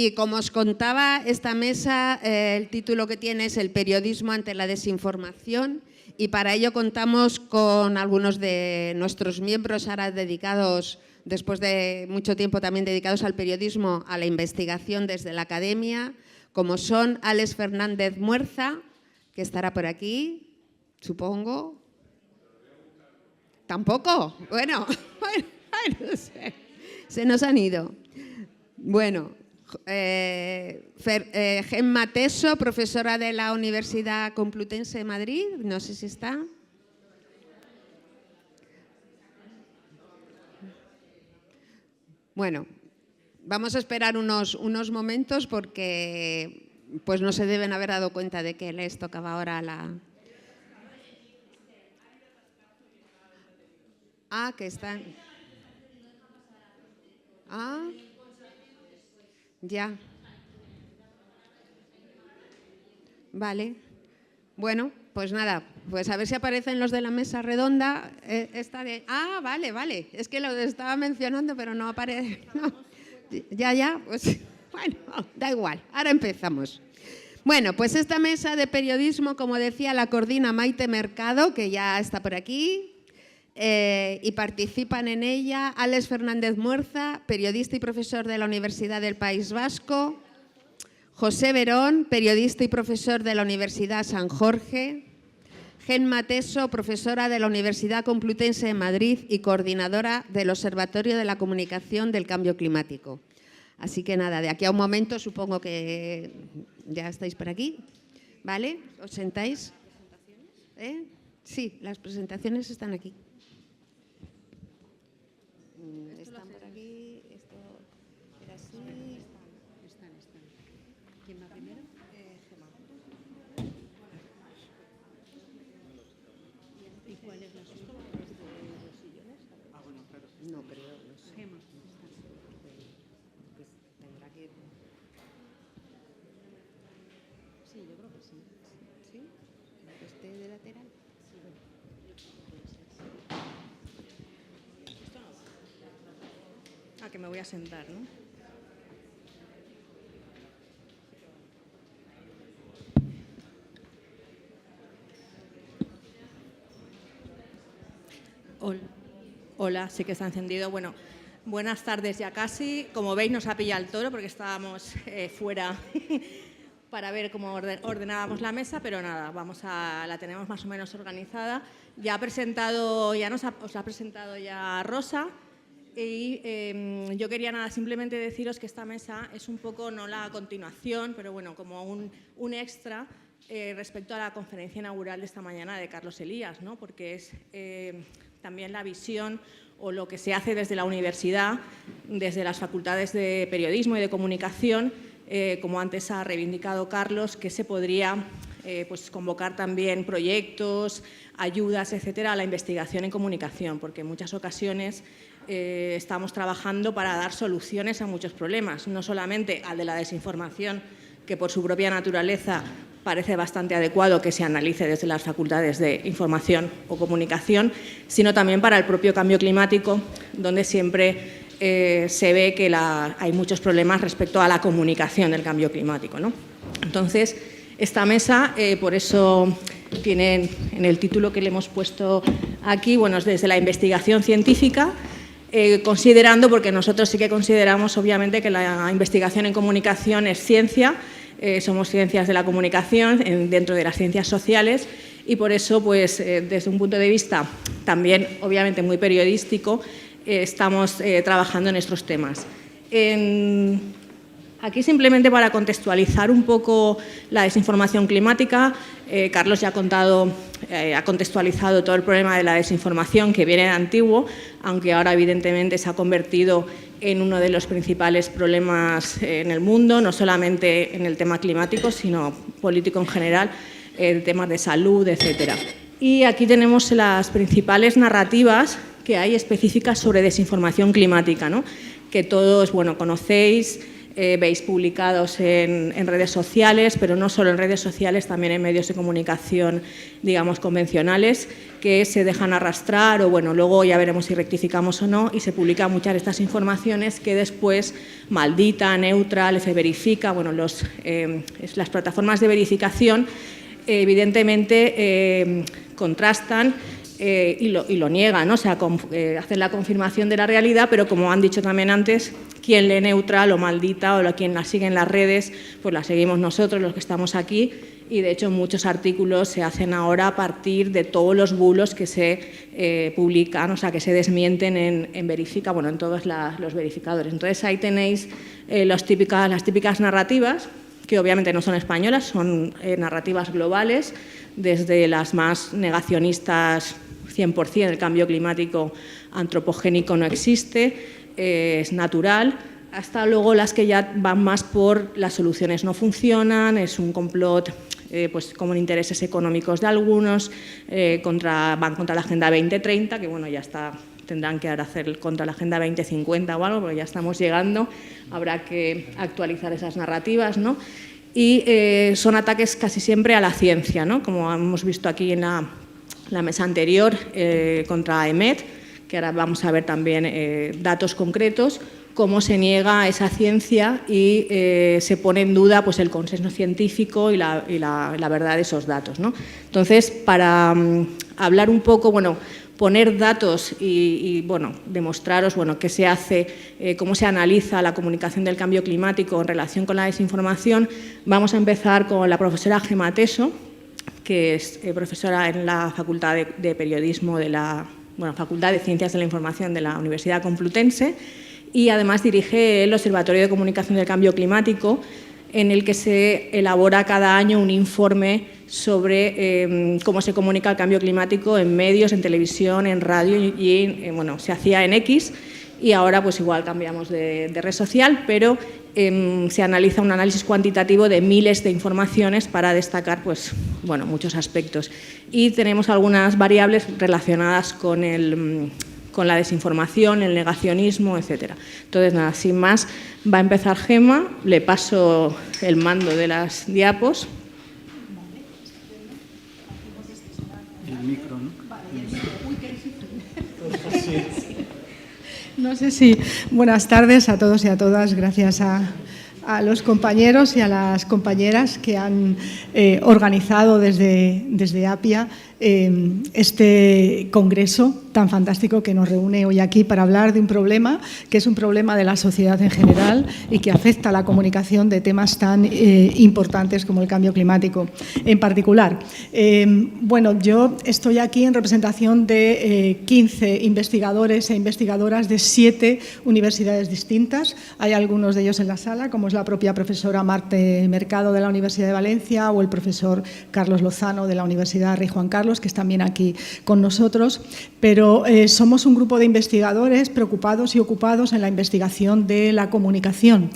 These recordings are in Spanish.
Y como os contaba, esta mesa, el título que tiene es El periodismo ante la desinformación, y para ello contamos con algunos de nuestros miembros ahora dedicados, después de mucho tiempo también dedicados al periodismo, a la investigación desde la academia, como son Álex Fernández Muerza, que estará por aquí, supongo. ¿Tampoco? Bueno, se nos han ido. Bueno, Gemma Teso, profesora de la Universidad Complutense de Madrid, no sé si está. Bueno, vamos a esperar unos momentos porque pues no se deben haber dado cuenta de que les tocaba ahora la... Ah, que están... Ah, ya. Vale. Bueno, pues nada, pues a ver si aparecen los de la mesa redonda. Ah, vale, vale. Es que lo estaba mencionando, pero no aparece. No. Ya, pues bueno, da igual. Ahora empezamos. Bueno, pues esta mesa de periodismo, como decía, la coordina Maite Mercado, que ya está por aquí. Y participan en ella Álex Fernández Muerza, periodista y profesor de la Universidad del País Vasco, José Verón, periodista y profesor de la Universidad San Jorge, Gemma Teso, profesora de la Universidad Complutense de Madrid y coordinadora del Observatorio de la Comunicación del Cambio Climático. Así que nada, de aquí a un momento supongo que ya estáis por aquí, ¿vale? ¿Os sentáis? Sí, las presentaciones están aquí. Están por aquí, esto era así. Están. ¿Quién va primero? Gemma. ¿Y cuáles las otras? ¿Los sillones? Ah, bueno, claro. No creo, no sé. Gemma. Pues tendrá que... Sí, yo creo que sí. ¿Sí? ¿Este de lateral? Sí, bueno. Que me voy a sentar, ¿no? Hola, sí que está encendido. Bueno, buenas tardes ya casi. Como veis, nos ha pillado el toro porque estábamos fuera para ver cómo ordenábamos la mesa, pero nada, la tenemos más o menos organizada. Ya os ha presentado ya Rosa. Y yo quería simplemente deciros que esta mesa es un poco, no la continuación, pero bueno, como un extra respecto a la conferencia inaugural de esta mañana de Carlos Elías, ¿no? Porque es también la visión o lo que se hace desde la universidad, desde las facultades de periodismo y de comunicación, como antes ha reivindicado Carlos, que se podría pues convocar también proyectos, ayudas, etcétera, a la investigación en comunicación, porque en muchas ocasiones estamos trabajando para dar soluciones a muchos problemas, no solamente al de la desinformación, que por su propia naturaleza parece bastante adecuado que se analice desde las facultades de información o comunicación, sino también para el propio cambio climático, donde siempre se ve que hay muchos problemas respecto a la comunicación del cambio climático, ¿no? Entonces, esta mesa, por eso tiene en el título que le hemos puesto aquí, bueno, es desde la investigación científica, considerando, porque nosotros sí que consideramos obviamente que la investigación en comunicación es ciencia, somos ciencias de la comunicación dentro de las ciencias sociales y por eso, pues, desde un punto de vista también obviamente muy periodístico, estamos trabajando en estos temas. Aquí simplemente para contextualizar un poco la desinformación climática, Carlos ya ha contextualizado todo el problema de la desinformación que viene de antiguo, aunque ahora evidentemente se ha convertido en uno de los principales problemas en el mundo, no solamente en el tema climático, sino político en general, temas de salud, etcétera. Y aquí tenemos las principales narrativas que hay específicas sobre desinformación climática, ¿no? Que todos, bueno, conocéis. veis publicados en redes sociales, pero no solo en redes sociales, también en medios de comunicación, digamos, convencionales, que se dejan arrastrar o, bueno, luego ya veremos si rectificamos o no, y se publican muchas de estas informaciones que después Maldita, Neutral, Verifica, bueno, las plataformas de verificación, evidentemente contrastan y lo niegan, ¿no? O sea, hacen la confirmación de la realidad, pero como han dicho también antes, quien lee Neutral o Maldita o quien la sigue en las redes, pues la seguimos nosotros, los que estamos aquí, y de hecho muchos artículos se hacen ahora a partir de todos los bulos que se publican, o sea, que se desmienten en Verifica, bueno, en todos los verificadores. Entonces ahí tenéis las típicas narrativas, que obviamente no son españolas, son narrativas globales, desde las más negacionistas, 100%, el cambio climático antropogénico no existe, es natural, hasta luego las que ya van más por las soluciones no funcionan, es un complot pues con intereses económicos de algunos, van contra la Agenda 2030, que bueno, ya está, tendrán que ahora hacer contra la Agenda 2050 o algo, porque ya estamos llegando, habrá que actualizar esas narrativas, ¿no? Y son ataques casi siempre a la ciencia, ¿no? Como hemos visto aquí en la mesa anterior contra EMET, que ahora vamos a ver también datos concretos, cómo se niega esa ciencia y se pone en duda pues, el consenso científico y la verdad de esos datos, ¿no? Entonces, para hablar un poco, bueno, poner datos y bueno, demostraros bueno, qué se hace, cómo se analiza la comunicación del cambio climático en relación con la desinformación, vamos a empezar con la profesora Gemma Teso, que es profesora en la Facultad de Periodismo de la Facultad de Ciencias de la Información de la Universidad Complutense, y además dirige el Observatorio de Comunicación del Cambio Climático, en el que se elabora cada año un informe sobre cómo se comunica el cambio climático en medios, en televisión, en radio y bueno, se hacía en X y ahora pues igual cambiamos de red social, pero se analiza un análisis cuantitativo de miles de informaciones para destacar pues, bueno, muchos aspectos. Y tenemos algunas variables relacionadas con la desinformación, el negacionismo, etc. Entonces, nada, sin más, va a empezar Gemma, le paso el mando de las diapos. El micro, ¿no? No sé si... Buenas tardes a todos y a todas, gracias a los compañeros y a las compañeras que han organizado desde APIA este congreso tan fantástico que nos reúne hoy aquí para hablar de un problema que es un problema de la sociedad en general y que afecta a la comunicación de temas tan importantes como el cambio climático en particular. Bueno, yo estoy aquí en representación de 15 investigadores e investigadoras de 7 universidades distintas. Hay algunos de ellos en la sala, como es la propia profesora Marte Mercado de la Universidad de Valencia o el profesor Carlos Lozano de la Universidad Rey Juan Carlos, que están también aquí con nosotros, pero somos un grupo de investigadores preocupados y ocupados en la investigación de la comunicación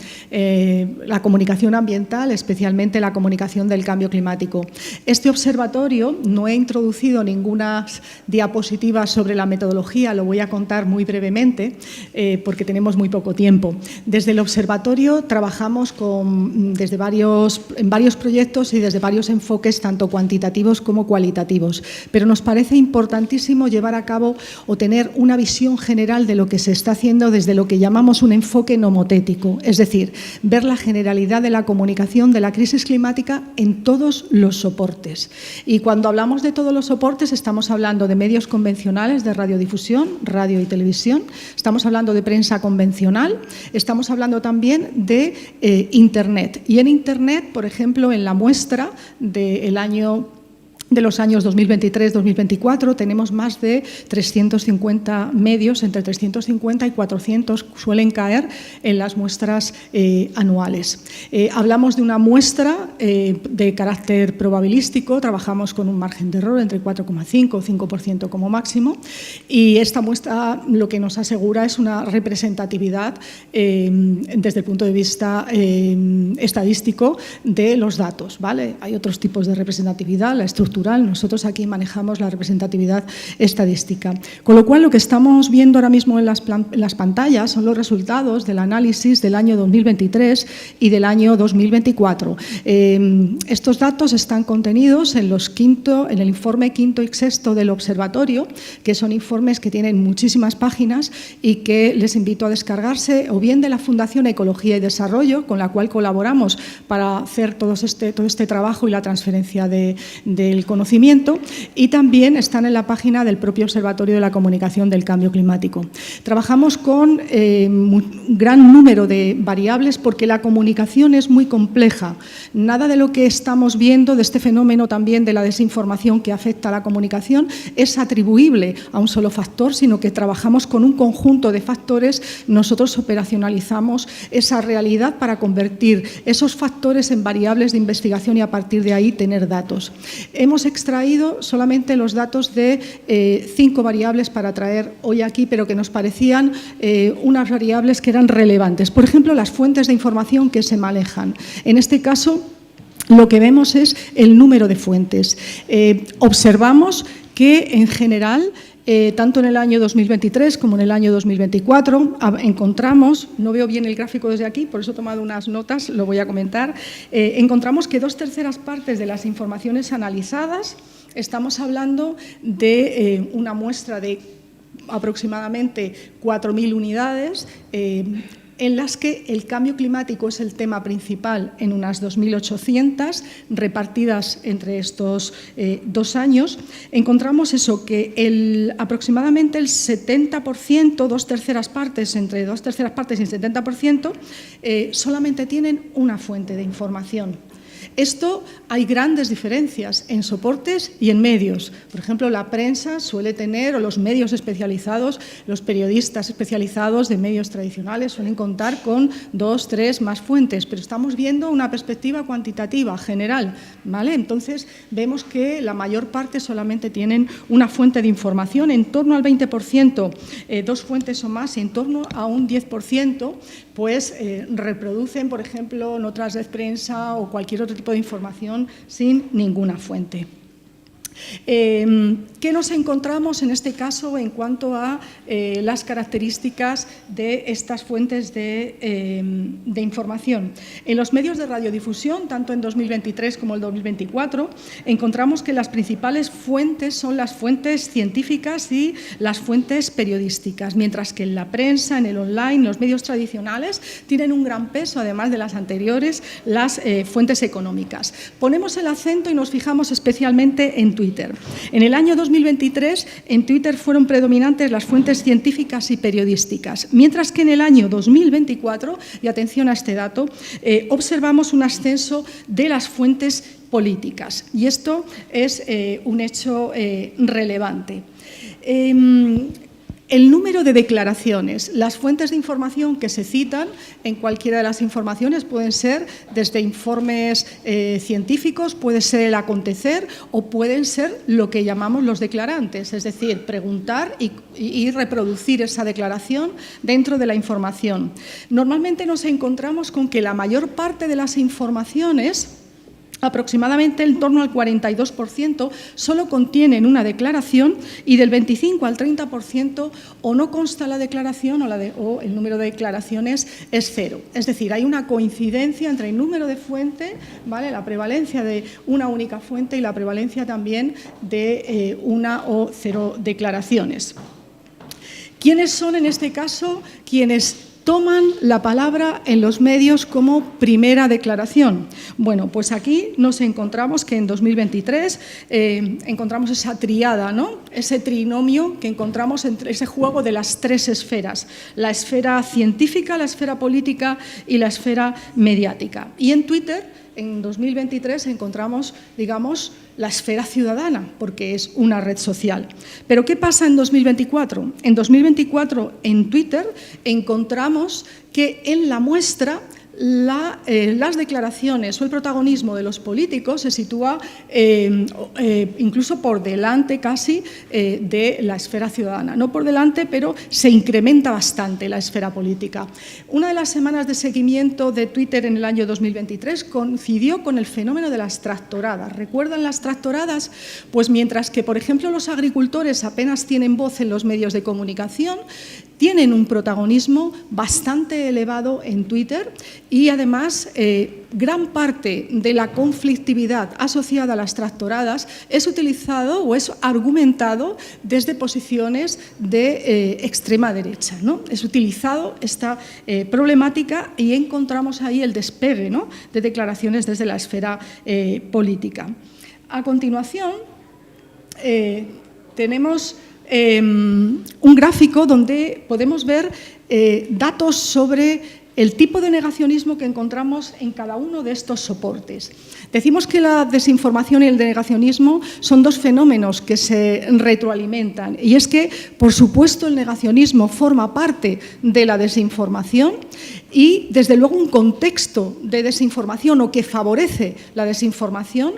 ambiental, especialmente la comunicación del cambio climático. Este observatorio, no he introducido ninguna diapositiva sobre la metodología, lo voy a contar muy brevemente porque tenemos muy poco tiempo. Desde el observatorio trabajamos en varios proyectos y desde varios enfoques, tanto cuantitativos como cualitativos. Pero nos parece importantísimo llevar a cabo o tener una visión general de lo que se está haciendo desde lo que llamamos un enfoque nomotético, es decir, ver la generalidad de la comunicación de la crisis climática en todos los soportes. Y cuando hablamos de todos los soportes estamos hablando de medios convencionales de radiodifusión, radio y televisión, estamos hablando de prensa convencional, estamos hablando también de Internet. Y en Internet, por ejemplo, en la muestra de los años 2023-2024 tenemos más de 350 medios, entre 350 y 400 suelen caer en las muestras anuales. Hablamos de una muestra de carácter probabilístico, trabajamos con un margen de error entre 4,5 o 5% como máximo y esta muestra lo que nos asegura es una representatividad desde el punto de vista estadístico de los datos, ¿vale? Hay otros tipos de representatividad, la estructura estructural. Nosotros aquí manejamos la representatividad estadística. Con lo cual, lo que estamos viendo ahora mismo en las pantallas son los resultados del análisis del año 2023 y del año 2024. Estos datos están contenidos en el informe quinto y sexto del observatorio, que son informes que tienen muchísimas páginas y que les invito a descargarse, o bien de la Fundación Ecología y Desarrollo, con la cual colaboramos para hacer todo este trabajo y la transferencia del conocimiento, y también están en la página del propio Observatorio de la Comunicación del Cambio Climático. Trabajamos con un gran número de variables porque la comunicación es muy compleja. Nada de lo que estamos viendo, de este fenómeno también de la desinformación que afecta a la comunicación, es atribuible a un solo factor, sino que trabajamos con un conjunto de factores. Nosotros operacionalizamos esa realidad para convertir esos factores en variables de investigación y a partir de ahí tener datos. Hemos extraído solamente los datos de 5 variables para traer hoy aquí, pero que nos parecían unas variables que eran relevantes. Por ejemplo, las fuentes de información que se manejan. En este caso, lo que vemos es el número de fuentes. Observamos que, en general, tanto en el año 2023 como en el año 2024 encontramos, no veo bien el gráfico desde aquí, por eso he tomado unas notas, lo voy a comentar, encontramos que 2/3 partes de las informaciones analizadas, estamos hablando de una muestra de aproximadamente 4.000 unidades, en las que el cambio climático es el tema principal en unas 2.800 repartidas entre estos 2 años, encontramos eso, que aproximadamente el 70%, 2/3 partes, entre 2/3 partes y el 70%, solamente tienen una fuente de información. Esto hay grandes diferencias en soportes y en medios. Por ejemplo, la prensa suele tener, o los medios especializados, los periodistas especializados de medios tradicionales suelen contar con 2, 3 más fuentes, pero estamos viendo una perspectiva cuantitativa, general, ¿vale? Entonces, vemos que la mayor parte solamente tienen una fuente de información, en torno al 20%, 2 fuentes o más, y en torno a un 10%, pues reproducen, por ejemplo, notas de prensa o cualquier otro tipo de información sin ninguna fuente. ¿Qué nos encontramos en este caso en cuanto a las características de estas fuentes de información? En los medios de radiodifusión, tanto en 2023 como en 2024, encontramos que las principales fuentes son las fuentes científicas y las fuentes periodísticas, mientras que en la prensa, en el online, los medios tradicionales tienen un gran peso, además de las anteriores, las fuentes económicas. Ponemos el acento y nos fijamos especialmente en Twitter. En el año 2023, en Twitter fueron predominantes las fuentes científicas y periodísticas, mientras que en el año 2024, y atención a este dato, observamos un ascenso de las fuentes políticas. Y esto es un hecho relevante. El número de declaraciones, las fuentes de información que se citan en cualquiera de las informaciones pueden ser desde informes científicos, puede ser el acontecer o pueden ser lo que llamamos los declarantes, es decir, preguntar y reproducir esa declaración dentro de la información. Normalmente nos encontramos con que la mayor parte de las informaciones, aproximadamente en torno al 42%, solo contienen una declaración y del 25 al 30% o no consta la declaración o el número de declaraciones es 0. Es decir, hay una coincidencia entre el número de fuente, ¿vale?, la prevalencia de una única fuente y la prevalencia también de 1 o 0 declaraciones. ¿Quiénes son en este caso quienes toman la palabra en los medios como primera declaración? Bueno, pues aquí nos encontramos que en 2023 encontramos esa triada, ¿no?, ese trinomio que encontramos entre ese juego de las 3 esferas, la esfera científica, la esfera política y la esfera mediática. Y en Twitter, en 2023, encontramos, digamos, la esfera ciudadana, porque es una red social. Pero ¿qué pasa en 2024? En 2024, en Twitter, encontramos que en la muestra las declaraciones o el protagonismo de los políticos se sitúa incluso por delante casi de la esfera ciudadana. No por delante, pero se incrementa bastante la esfera política. Una de las semanas de seguimiento de Twitter en el año 2023 coincidió con el fenómeno de las tractoradas. ¿Recuerdan las tractoradas? Pues mientras que, por ejemplo, los agricultores apenas tienen voz en los medios de comunicación, tienen un protagonismo bastante elevado en Twitter y además gran parte de la conflictividad asociada a las tractoradas es utilizado o es argumentado desde posiciones de extrema derecha, ¿no? Es utilizado esta problemática y encontramos ahí el despegue, ¿no?, de declaraciones desde la esfera política. A continuación, tenemos un gráfico donde podemos ver datos sobre el tipo de negacionismo que encontramos en cada uno de estos soportes. Decimos que la desinformación y el negacionismo son dos fenómenos que se retroalimentan, y es que, por supuesto, el negacionismo forma parte de la desinformación y, desde luego, un contexto de desinformación o que favorece la desinformación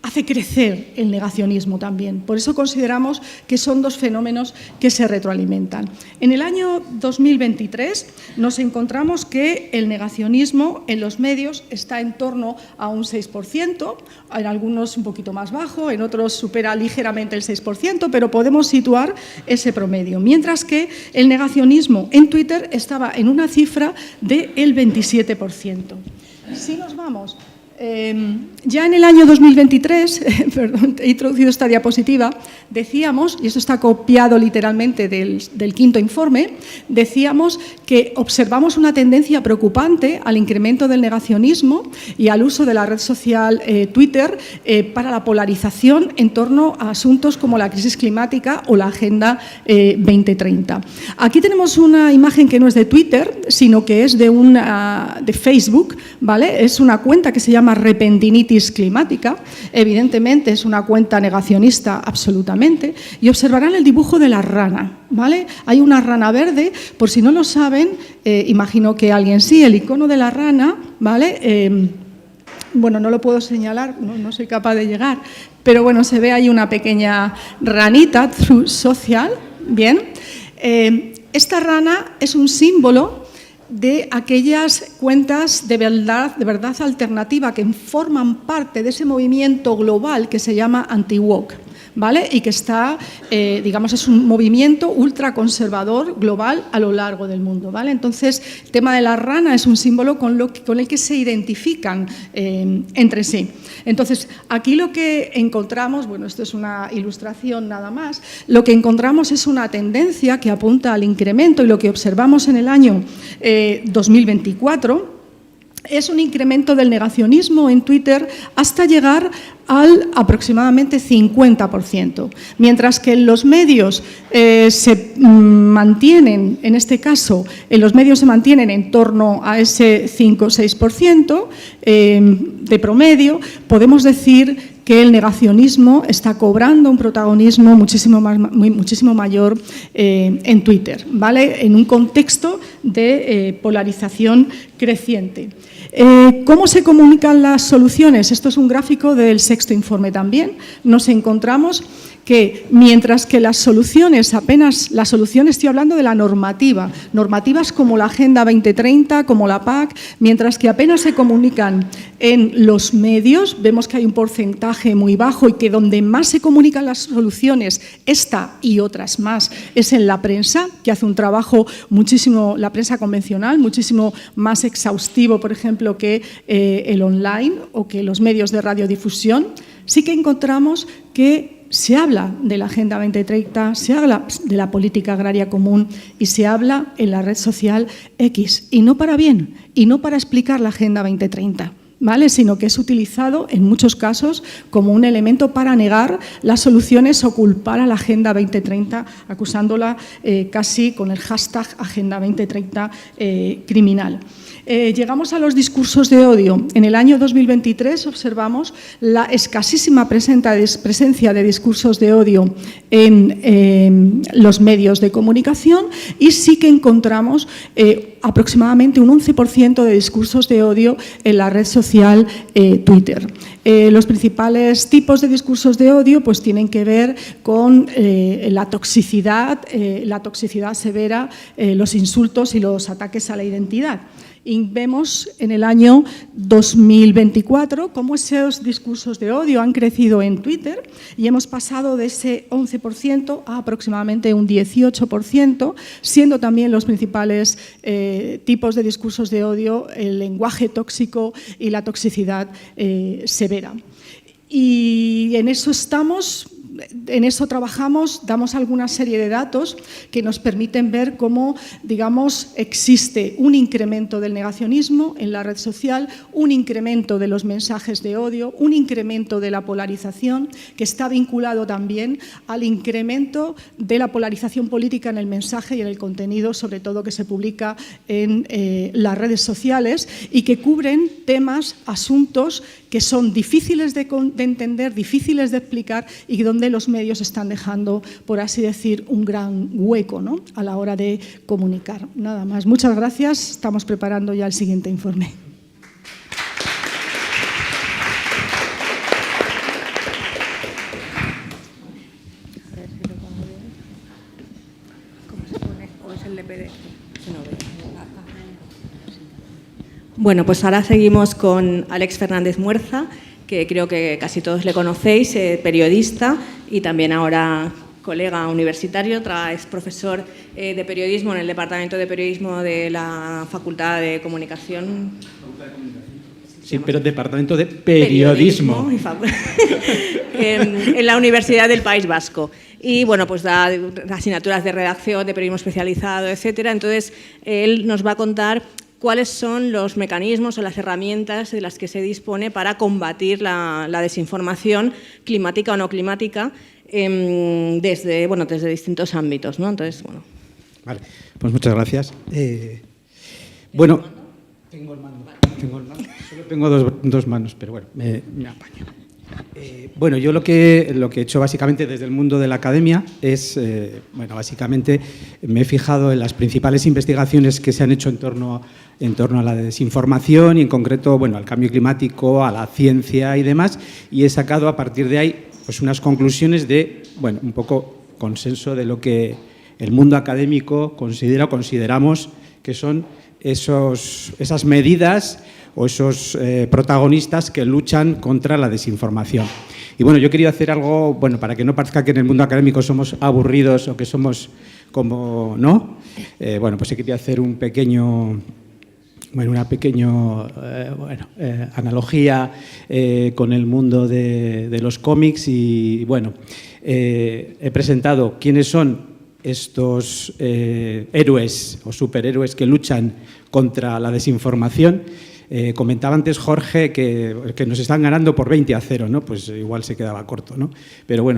hace crecer el negacionismo también. Por eso consideramos que son dos fenómenos que se retroalimentan. En el año 2023 nos encontramos que el negacionismo en los medios está en torno a un 6%, en algunos un poquito más bajo, en otros supera ligeramente el 6%, pero podemos situar ese promedio. Mientras que el negacionismo en Twitter estaba en una cifra del 27%. Si nos vamos... ya en el año 2023, perdón, he introducido esta diapositiva, decíamos, y esto está copiado literalmente del quinto informe, decíamos que observamos una tendencia preocupante al incremento del negacionismo y al uso de la red social Twitter para la polarización en torno a asuntos como la crisis climática o la Agenda 2030. Aquí tenemos una imagen que no es de Twitter, sino que es de Facebook, ¿vale? Es una cuenta que se llama Repentinitis Climática, evidentemente es una cuenta negacionista absolutamente, y observarán el dibujo de la rana, ¿vale? Hay una rana verde, por si no lo saben, imagino que alguien sí, el icono de la rana, ¿vale? Bueno, no lo puedo señalar, no soy capaz de llegar, pero bueno, se ve ahí una pequeña ranita, Truth Social, bien. Esta rana es un símbolo de aquellas cuentas de verdad alternativa que forman parte de ese movimiento global que se llama anti-woke, ¿vale? Y que está, digamos, es un movimiento ultraconservador global a lo largo del mundo, ¿vale? Entonces, el tema de la rana es un símbolo con el que se identifican entre sí. Entonces, aquí lo que encontramos, bueno, esto es una ilustración nada más, lo que encontramos es una tendencia que apunta al incremento, y lo que observamos en el año 2024 es un incremento del negacionismo en Twitter hasta llegar al aproximadamente 50%, mientras que en los medios se mantienen, en este caso, en los medios se mantienen en torno a ese 5 o 6% de promedio. Podemos decir que el negacionismo está cobrando un protagonismo muchísimo mayor en Twitter, ¿vale? En un contexto de polarización creciente. ¿Cómo se comunican las soluciones? Esto es un gráfico del sexto informe también. Nos encontramos que mientras que las soluciones, estoy hablando de la normativa, normativas como la Agenda 2030, como la PAC, mientras que apenas se comunican en los medios, vemos que hay un porcentaje muy bajo y que donde más se comunican las soluciones, esta y otras más, es en la prensa, que hace un trabajo muchísimo, la prensa convencional, muchísimo más exhaustivo, por ejemplo, que el online o que los medios de radiodifusión. Sí que encontramos que se habla de la Agenda 2030, se habla de la política agraria común y se habla en la red social X, y no para bien, y no para explicar la Agenda 2030, ¿vale? Sino que es utilizado en muchos casos como un elemento para negar las soluciones o culpar a la Agenda 2030, acusándola casi con el hashtag Agenda 2030 criminal. Llegamos a los discursos de odio. En el año 2023 observamos la escasísima presencia de discursos de odio en los medios de comunicación y sí que encontramos aproximadamente un 11% de discursos de odio en la red social Twitter. Los principales tipos de discursos de odio pues, tienen que ver con la toxicidad severa, los insultos y los ataques a la identidad. Y vemos en el año 2024 cómo esos discursos de odio han crecido en Twitter y hemos pasado de ese 11% a aproximadamente un 18%, siendo también los principales tipos de discursos de odio el lenguaje tóxico y la toxicidad severa. Y en eso estamos. En eso trabajamos, damos alguna serie de datos que nos permiten ver cómo, digamos, existe un incremento del negacionismo en la red social, un incremento de los mensajes de odio, un incremento de la polarización, que está vinculado también al incremento de la polarización política en el mensaje y en el contenido, sobre todo que se publica en las redes sociales y que cubren temas, asuntos que son difíciles de entender, difíciles de explicar y donde los medios están dejando, por así decir, un gran hueco, ¿no?, a la hora de comunicar. Nada más. Muchas gracias. Estamos preparando ya el siguiente informe. ¿Cómo se pone? ¿O es el de PDF? Bueno, pues ahora seguimos con Àlex Fernández Muerza, que creo que casi todos le conocéis, periodista y también ahora colega universitario, es profesor de periodismo en el Departamento de Periodismo de la Facultad de Comunicación. Sí, pero Departamento de Periodismo. En la Universidad del País Vasco. Y bueno, pues da asignaturas de redacción, de periodismo especializado, etcétera. Entonces, él nos va a contar cuáles son los mecanismos o las herramientas de las que se dispone para combatir la desinformación climática o no climática desde distintos ámbitos, ¿no? Entonces, bueno. Vale, pues muchas gracias. Bueno, tengo el mando. Solo tengo dos manos, pero bueno, me apaño. Bueno, yo lo que he hecho básicamente desde el mundo de la academia es, básicamente me he fijado en las principales investigaciones que se han hecho en torno a la desinformación y en concreto, al cambio climático, a la ciencia y demás, y he sacado a partir de ahí pues unas conclusiones de, un poco consenso de lo que el mundo académico consideramos que son esas medidas o esos protagonistas que luchan contra la desinformación. Y yo quería hacer algo, para que no parezca que en el mundo académico somos aburridos o que somos como, ¿no? Pues he querido hacer una pequeña analogía con el mundo de los cómics y, he presentado quiénes son estos héroes o superhéroes que luchan contra la desinformación. Comentaba antes Jorge que nos están ganando por 20-0, ¿no? Pues igual se quedaba corto, ¿no? Pero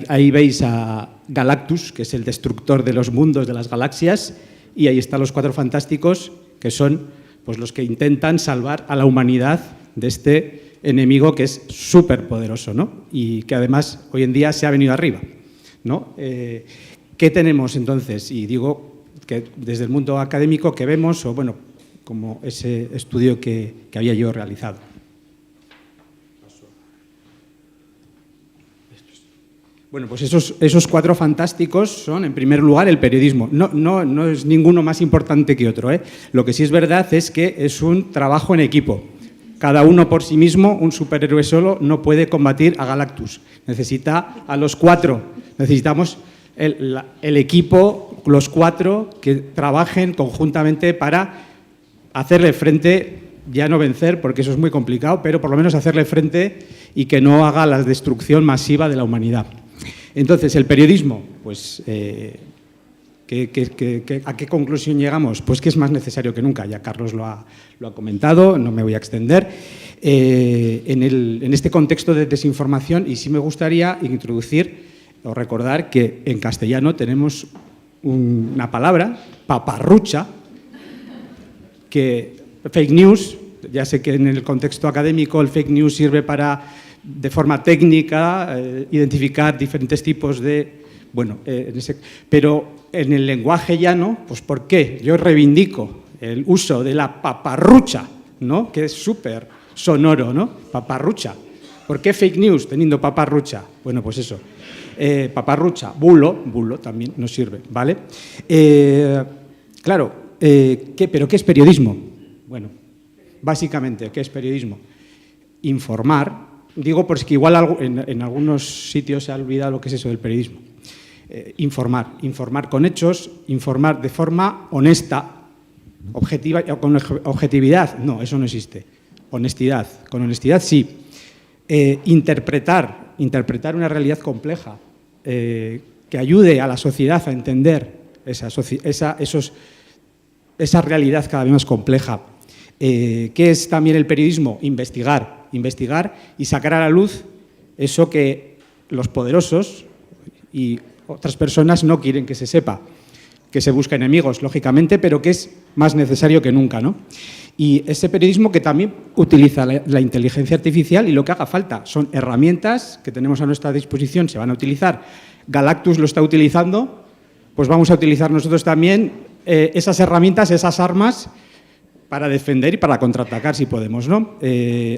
ahí veis a Galactus, que es el destructor de los mundos, de las galaxias, y ahí están los Cuatro Fantásticos, que son pues los que intentan salvar a la humanidad de este enemigo que es súper poderoso, ¿no? Y que además hoy en día se ha venido arriba, ¿no? ¿Qué tenemos entonces? Y digo que desde el mundo académico que vemos, como ese estudio que había yo realizado. Pues esos cuatro fantásticos son, en primer lugar, el periodismo. No es ninguno más importante que otro, ¿eh? Lo que sí es verdad es que es un trabajo en equipo. Cada uno por sí mismo, un superhéroe solo, no puede combatir a Galactus. Necesita a los cuatro. Necesitamos el equipo, los cuatro, que trabajen conjuntamente para hacerle frente, ya no vencer, porque eso es muy complicado, pero por lo menos hacerle frente y que no haga la destrucción masiva de la humanidad. Entonces, el periodismo, pues, ¿a qué conclusión llegamos? Pues que es más necesario que nunca, ya Carlos lo ha comentado, no me voy a extender. En este contexto de desinformación, y sí me gustaría introducir o recordar que en castellano tenemos una palabra, paparrucha, que fake news. Ya sé que en el contexto académico el fake news sirve para, de forma técnica, identificar diferentes tipos de... Bueno, pero en el lenguaje llano, pues ¿por qué? Yo reivindico el uso de la paparrucha, ¿no? Que es súper sonoro, ¿no? Paparrucha. ¿Por qué fake news teniendo paparrucha? Bueno, pues eso. Paparrucha, bulo también nos sirve, ¿vale? Claro, ¿pero qué es periodismo? Bueno, básicamente, ¿qué es periodismo? Informar, digo porque igual en algunos sitios se ha olvidado lo que es eso del periodismo. Informar con hechos, informar de forma honesta, objetiva, con objetividad, no, eso no existe. Honestidad, con honestidad sí. Interpretar una realidad compleja que ayude a la sociedad a entender esa realidad cada vez más compleja. ¿Qué es también el periodismo? Investigar y sacar a la luz eso que los poderosos y otras personas no quieren que se sepa, que se busca enemigos, lógicamente, pero que es más necesario que nunca, ¿no? Y ese periodismo que también utiliza la inteligencia artificial y lo que haga falta. Son herramientas que tenemos a nuestra disposición, se van a utilizar. Galactus lo está utilizando, pues vamos a utilizar nosotros también esas herramientas, esas armas para defender y para contraatacar si podemos, ¿no?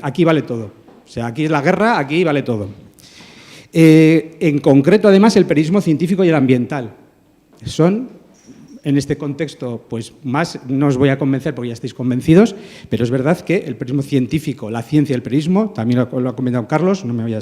Aquí vale todo. O sea, aquí es la guerra, aquí vale todo. En concreto, además, el periodismo científico y el ambiental. Son, en este contexto, pues más no os voy a convencer porque ya estáis convencidos, pero es verdad que el periodismo científico, la ciencia del periodismo, también lo ha comentado Carlos, no me voy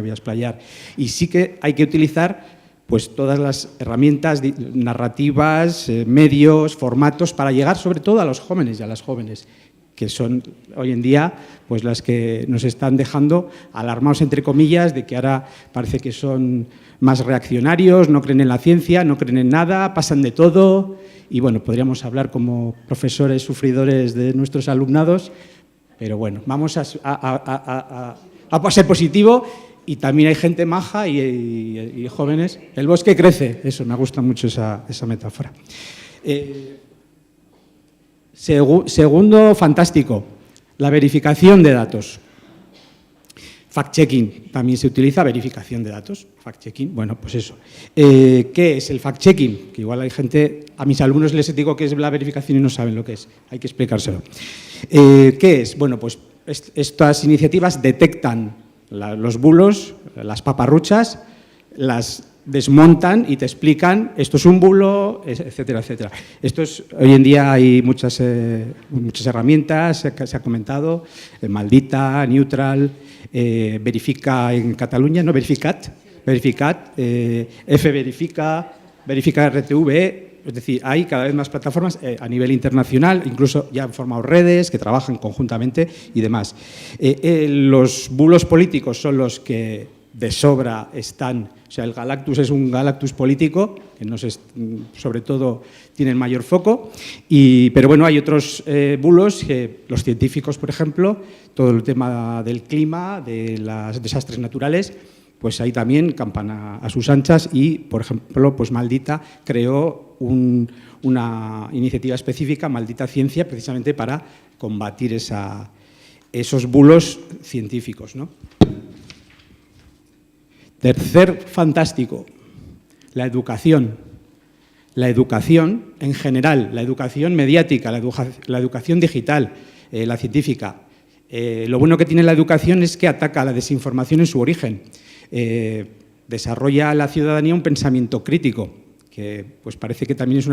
a explayar, y sí que hay que utilizar pues todas las herramientas narrativas, medios, formatos, para llegar sobre todo a los jóvenes y a las jóvenes, que son hoy en día pues las que nos están dejando alarmados, entre comillas, de que ahora parece que son más reaccionarios, no creen en la ciencia, no creen en nada, pasan de todo. Y bueno, podríamos hablar como profesores sufridores de nuestros alumnados, pero bueno, vamos a ser positivo. Y también hay gente maja y jóvenes. El bosque crece, eso, me gusta mucho esa metáfora. Segundo, fantástico, la verificación de datos. Fact-checking, también se utiliza verificación de datos. Fact-checking, bueno, pues eso. ¿Qué es el fact-checking? Que igual hay gente, a mis alumnos les digo qué es la verificación y no saben lo que es. Hay que explicárselo. ¿Qué es? Bueno, pues estas iniciativas detectan los bulos, las paparruchas, las desmontan y te explican esto es un bulo, etcétera, etcétera. Hoy en día hay muchas herramientas, se ha comentado, Maldita, Neutral, Verifica en Cataluña, no Verificat, F-Verifica, Verifica RTV. Es decir, hay cada vez más plataformas a nivel internacional, incluso ya han formado redes que trabajan conjuntamente y demás. Los bulos políticos son los que de sobra están, o sea, el Galactus es un Galactus político, que sobre todo tiene el mayor foco, pero bueno, hay otros bulos, que los científicos, por ejemplo, todo el tema del clima, de los desastres naturales, pues ahí también campan a sus anchas y, por ejemplo, pues Maldita creó una iniciativa específica, Maldita Ciencia, precisamente para combatir esos bulos científicos, ¿no? Tercer fantástico, la educación. La educación en general, la educación mediática, la educación digital, la científica. Lo bueno que tiene la educación es que ataca la desinformación en su origen. Desarrolla a la ciudadanía un pensamiento crítico, que pues parece que también es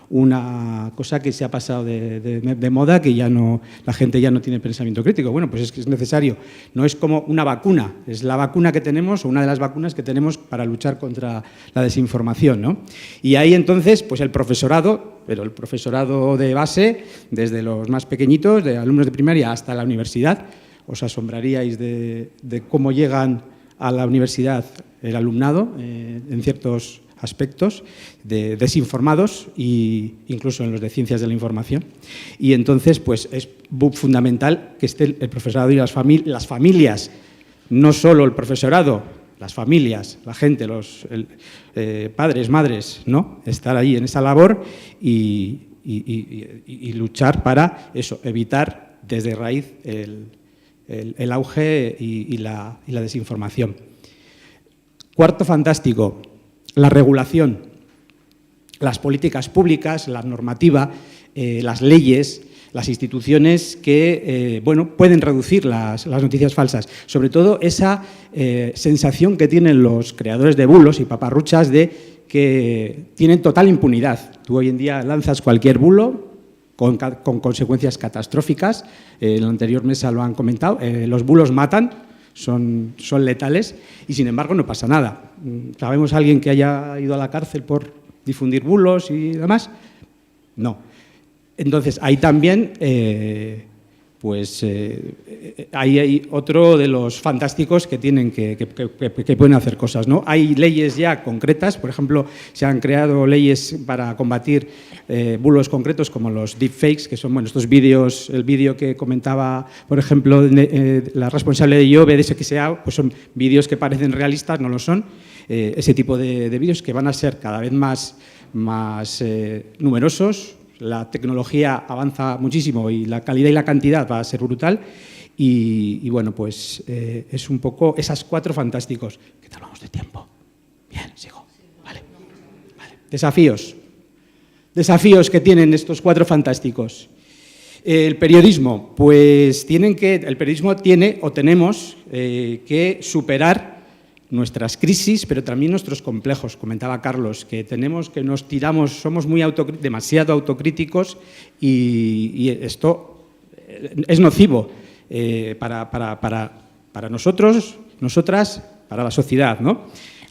una cosa que se ha pasado de moda, que la gente ya no tiene pensamiento crítico. Bueno, pues es que es necesario. No es como una vacuna, es la vacuna que tenemos, o una de las vacunas que tenemos para luchar contra la desinformación, ¿no? Y ahí entonces, pues el profesorado, pero el profesorado de base, desde los más pequeñitos, de alumnos de primaria hasta la universidad, os asombraríais de cómo llegan a la universidad el alumnado en ciertos aspectos, desinformados e incluso en los de ciencias de la información. Y entonces pues es fundamental que esté el profesorado y las familias, no solo el profesorado, las familias, la gente, los padres, madres, ¿no? Estar ahí en esa labor y y luchar para eso, evitar desde raíz el auge y la desinformación. Cuarto fantástico, la regulación, las políticas públicas, la normativa, las leyes, las instituciones que pueden reducir las noticias falsas. Sobre todo esa sensación que tienen los creadores de bulos y paparruchas de que tienen total impunidad. Tú hoy en día lanzas cualquier bulo con consecuencias catastróficas. En la anterior mesa lo han comentado. Los bulos matan, son letales y sin embargo no pasa nada. ¿Sabemos a alguien que haya ido a la cárcel por difundir bulos y demás? No. Entonces, ahí también hay otro de los fantásticos que tienen que pueden hacer cosas, ¿no? Hay leyes ya concretas, por ejemplo, se han creado leyes para combatir bulos concretos como los deepfakes, que son estos vídeos, el vídeo que comentaba, por ejemplo, la responsable de IOBE de SXA, pues son vídeos que parecen realistas, no lo son. Ese tipo de vídeos que van a ser cada vez más numerosos. La tecnología avanza muchísimo y la calidad y la cantidad va a ser brutal. Y bueno, pues es un poco esas 4 fantásticos. ¿Qué tal vamos de tiempo? Bien, sigo. Vale. Desafíos. Desafíos que tienen estos 4 fantásticos. El periodismo, pues el periodismo tenemos que superar nuestras crisis, pero también nuestros complejos. Comentaba Carlos que nos tiramos, somos demasiado autocríticos y esto es nocivo para nosotros, nosotras, para la sociedad, ¿no?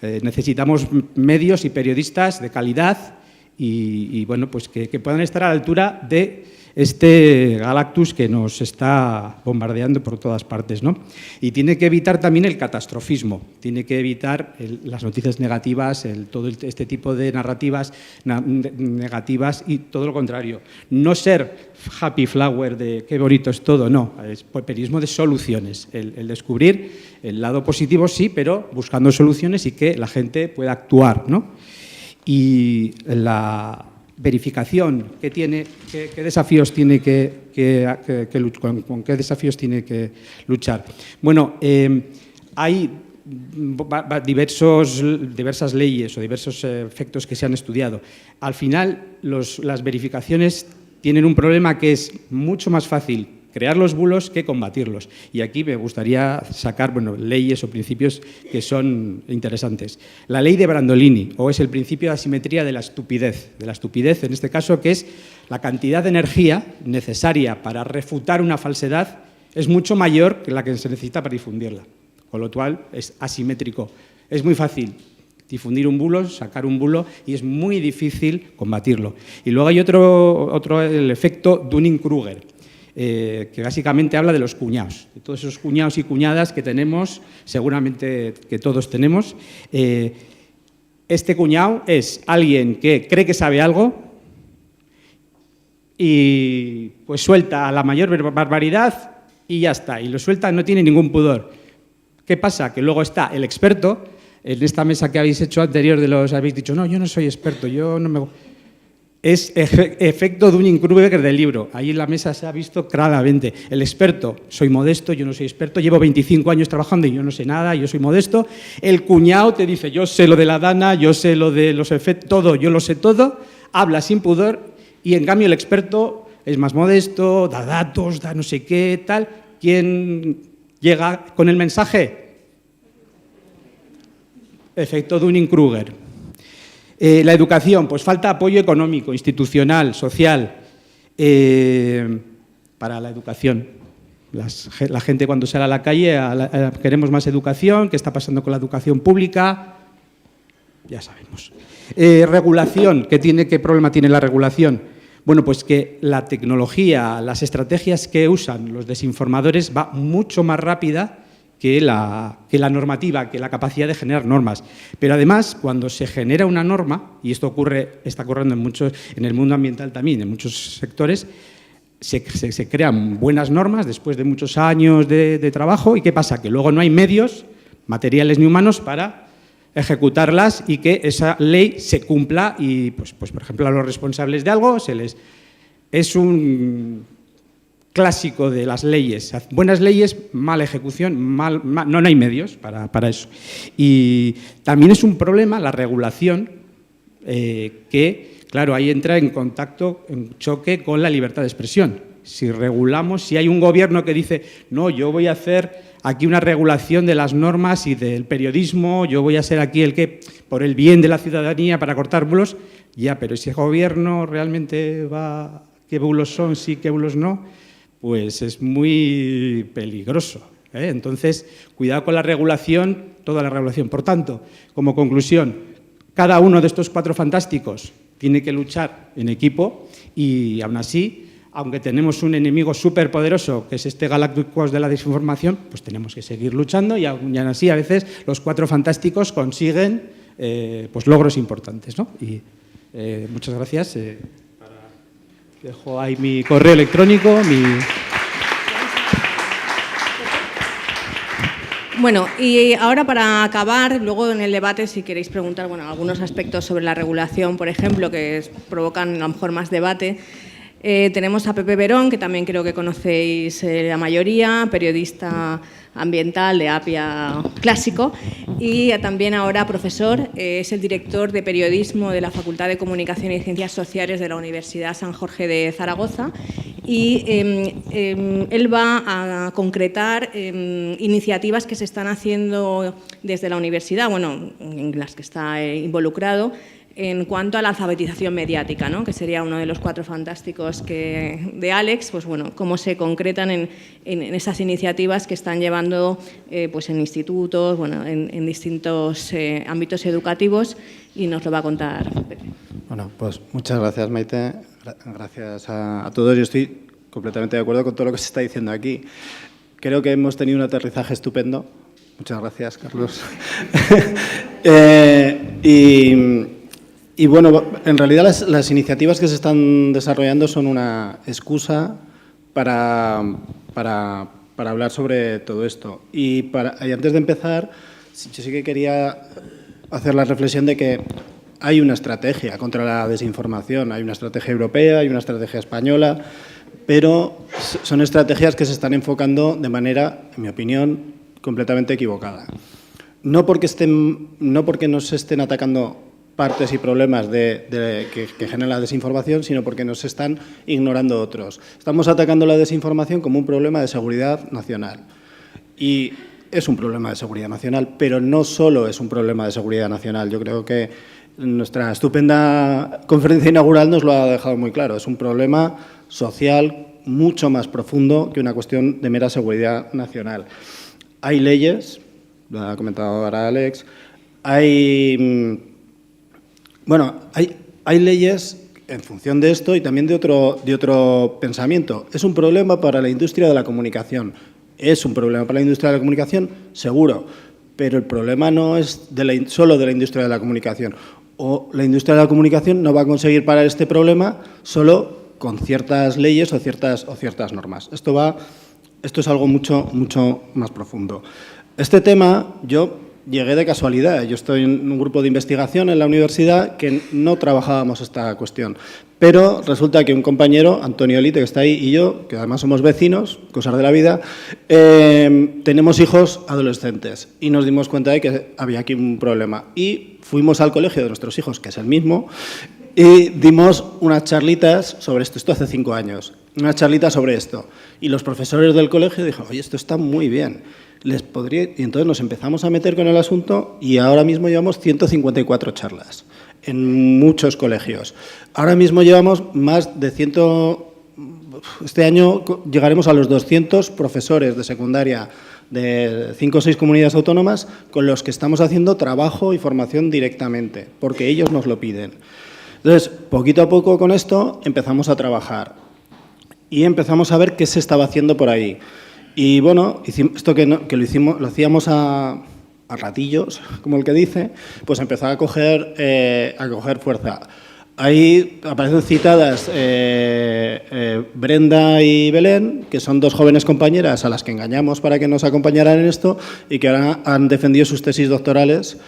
Necesitamos medios y periodistas de calidad y pues que puedan estar a la altura de este Galactus que nos está bombardeando por todas partes, ¿no? Y tiene que evitar también el catastrofismo, tiene que evitar las noticias negativas, todo este tipo de narrativas negativas y todo lo contrario. No ser happy flower de qué bonito es todo, no, es periodismo de soluciones, el descubrir el lado positivo sí, pero buscando soluciones y que la gente pueda actuar, ¿no? Y la verificación que tiene, qué desafíos tiene con qué desafíos tiene que luchar. Bueno, hay diversas leyes o diversos efectos que se han estudiado. Al final, las verificaciones tienen un problema que es mucho más fácil crear los bulos que combatirlos. Y aquí me gustaría sacar leyes o principios que son interesantes. La ley de Brandolini, o es el principio de asimetría de la estupidez. De la estupidez, en este caso, que es la cantidad de energía necesaria para refutar una falsedad es mucho mayor que la que se necesita para difundirla. Con lo cual, es asimétrico. Es muy fácil difundir un bulo, sacar un bulo, y es muy difícil combatirlo. Y luego hay otro el efecto Dunning-Kruger, que básicamente habla de los cuñados, de todos esos cuñados y cuñadas que tenemos, seguramente que todos tenemos. Este cuñado es alguien que cree que sabe algo y pues suelta la mayor barbaridad y ya está, y lo suelta, no tiene ningún pudor. ¿Qué pasa? Que luego está el experto. En esta mesa que habéis hecho anterior habéis dicho, no, yo no soy experto, yo no me... Es efecto Dunning-Kruger del libro. Ahí en la mesa se ha visto claramente. El experto, soy modesto, yo no soy experto, llevo 25 años trabajando y yo no sé nada, yo soy modesto. El cuñado te dice, yo sé lo de la dana, yo sé lo de los efectos, todo, yo lo sé todo, habla sin pudor, y en cambio el experto es más modesto, da datos, da no sé qué, tal. ¿Quién llega con el mensaje? Efecto Dunning-Kruger. La educación, pues falta apoyo económico, institucional, social, para la educación. La gente cuando sale a la calle, queremos más educación. ¿Qué está pasando con la educación pública? Ya sabemos. Regulación, ¿qué problema tiene la regulación? Bueno, pues que la tecnología, las estrategias que usan los desinformadores va mucho más rápida que la normativa, que la capacidad de generar normas. Pero además, cuando se genera una norma, y esto está ocurriendo en el mundo ambiental también, en muchos sectores, se crean buenas normas después de muchos años de trabajo. ¿Y qué pasa? Que luego no hay medios, materiales ni humanos para ejecutarlas y que esa ley se cumpla y, pues por ejemplo, a los responsables de algo se les es un clásico de las leyes. Buenas leyes, mala ejecución, no hay medios para eso. Y también es un problema la regulación que, claro, ahí entra en contacto, en choque con la libertad de expresión. Si regulamos, si hay un gobierno que dice, no, yo voy a hacer aquí una regulación de las normas y del periodismo, yo voy a ser aquí el que, por el bien de la ciudadanía, para cortar bulos, ya, pero si el gobierno realmente va, qué bulos son, sí, qué bulos no, pues es muy peligroso, ¿eh? Entonces, cuidado con la regulación, toda la regulación. Por tanto, como conclusión, cada uno de estos 4 fantásticos tiene que luchar en equipo y, aún así, aunque tenemos un enemigo superpoderoso, que es este Galácticos de la desinformación, pues tenemos que seguir luchando y aún así, a veces, los 4 fantásticos consiguen pues logros importantes, ¿no? Y muchas gracias. Dejo ahí mi correo electrónico, Bueno, y ahora para acabar, luego en el debate, si queréis preguntar, bueno, algunos aspectos sobre la regulación, por ejemplo, que provocan a lo mejor más debate. Tenemos a Pepe Verón, que también creo que conocéis la mayoría, periodista ambiental de Apia Clásico, y también ahora profesor, es el director de periodismo de la Facultad de Comunicación y Ciencias Sociales de la Universidad San Jorge de Zaragoza, y él va a concretar iniciativas que se están haciendo desde la universidad, bueno, en las que está involucrado, en cuanto a la alfabetización mediática, ¿no? Que sería uno de los 4 fantásticos de Alex, pues bueno, cómo se concretan en esas iniciativas que están llevando pues en institutos, bueno, en distintos ámbitos educativos, y nos lo va a contar Pepe. Bueno, pues muchas gracias, Maite. Gracias a todos. Yo estoy completamente de acuerdo con todo lo que se está diciendo aquí. Creo que hemos tenido un aterrizaje estupendo. Muchas gracias, Carlos. Y bueno, en realidad las iniciativas que se están desarrollando son una excusa para hablar sobre todo esto. Y antes de empezar, yo sí que quería hacer la reflexión de que hay una estrategia contra la desinformación, hay una estrategia europea, hay una estrategia española, pero son estrategias que se están enfocando de manera, en mi opinión, completamente equivocada. No porque nos estén atacando partes y problemas que generan la desinformación, sino porque nos están ignorando otros. Estamos atacando la desinformación como un problema de seguridad nacional. Y es un problema de seguridad nacional, pero no solo es un problema de seguridad nacional. Yo creo que nuestra estupenda conferencia inaugural nos lo ha dejado muy claro. Es un problema social mucho más profundo que una cuestión de mera seguridad nacional. Hay leyes, lo ha comentado ahora Alex, hay leyes en función de esto y también de otro pensamiento. ¿Es un problema para la industria de la comunicación? ¿Es un problema para la industria de la comunicación? Seguro, pero el problema no es solo de la industria de la comunicación. O la industria de la comunicación no va a conseguir parar este problema solo con ciertas leyes o ciertas normas. Esto es algo mucho, mucho más profundo. Este tema, yo llegué de casualidad. Yo estoy en un grupo de investigación en la universidad que no trabajábamos esta cuestión. Pero resulta que un compañero, Antonio Elite, que está ahí, y yo, que además somos vecinos, cosas de la vida, tenemos hijos adolescentes y nos dimos cuenta de que había aquí un problema. Y fuimos al colegio de nuestros hijos, que es el mismo, y dimos unas charlitas sobre esto. Esto hace 5 años. Unas charlitas sobre esto. Y los profesores del colegio dijeron, oye, esto está muy bien. Y entonces nos empezamos a meter con el asunto y ahora mismo llevamos 154 charlas en muchos colegios. Ahora mismo llevamos más de 100, este año llegaremos a los 200 profesores de secundaria de 5 o 6 comunidades autónomas con los que estamos haciendo trabajo y formación directamente, porque ellos nos lo piden. Entonces, poquito a poco con esto empezamos a trabajar y empezamos a ver qué se estaba haciendo por ahí. Y bueno, esto que lo hacíamos a ratillos, como el que dice, pues empezó a coger fuerza. Ahí aparecen citadas Brenda y Belén, que son 2 jóvenes compañeras a las que engañamos para que nos acompañaran en esto y que ahora han defendido sus tesis doctorales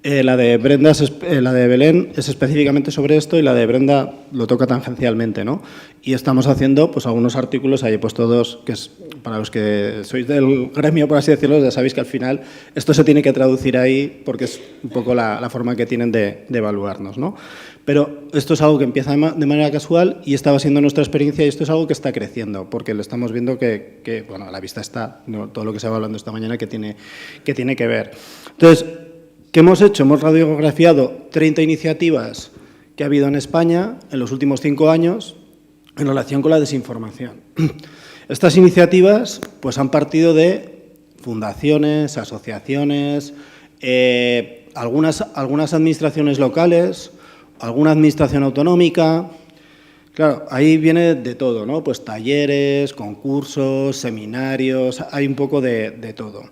La de Belén es específicamente sobre esto y la de Brenda lo toca tangencialmente, ¿no? Y estamos haciendo pues algunos artículos, ahí he puesto dos, que es para los que sois del gremio, por así decirlo, ya sabéis que al final esto se tiene que traducir ahí porque es un poco la forma que tienen de evaluarnos, ¿no? Pero esto es algo que empieza de manera casual y esta va siendo nuestra experiencia y esto es algo que está creciendo porque lo estamos viendo que bueno, a la vista está, ¿no?, todo lo que se va hablando esta mañana que tiene que ver. Entonces, ¿qué hemos hecho? Hemos radiografiado 30 iniciativas que ha habido en España en los últimos 5 años en relación con la desinformación. Estas iniciativas pues, han partido de fundaciones, asociaciones, algunas administraciones locales, alguna administración autonómica. Claro, ahí viene de todo, ¿no? Pues talleres, concursos, seminarios, hay un poco de todo.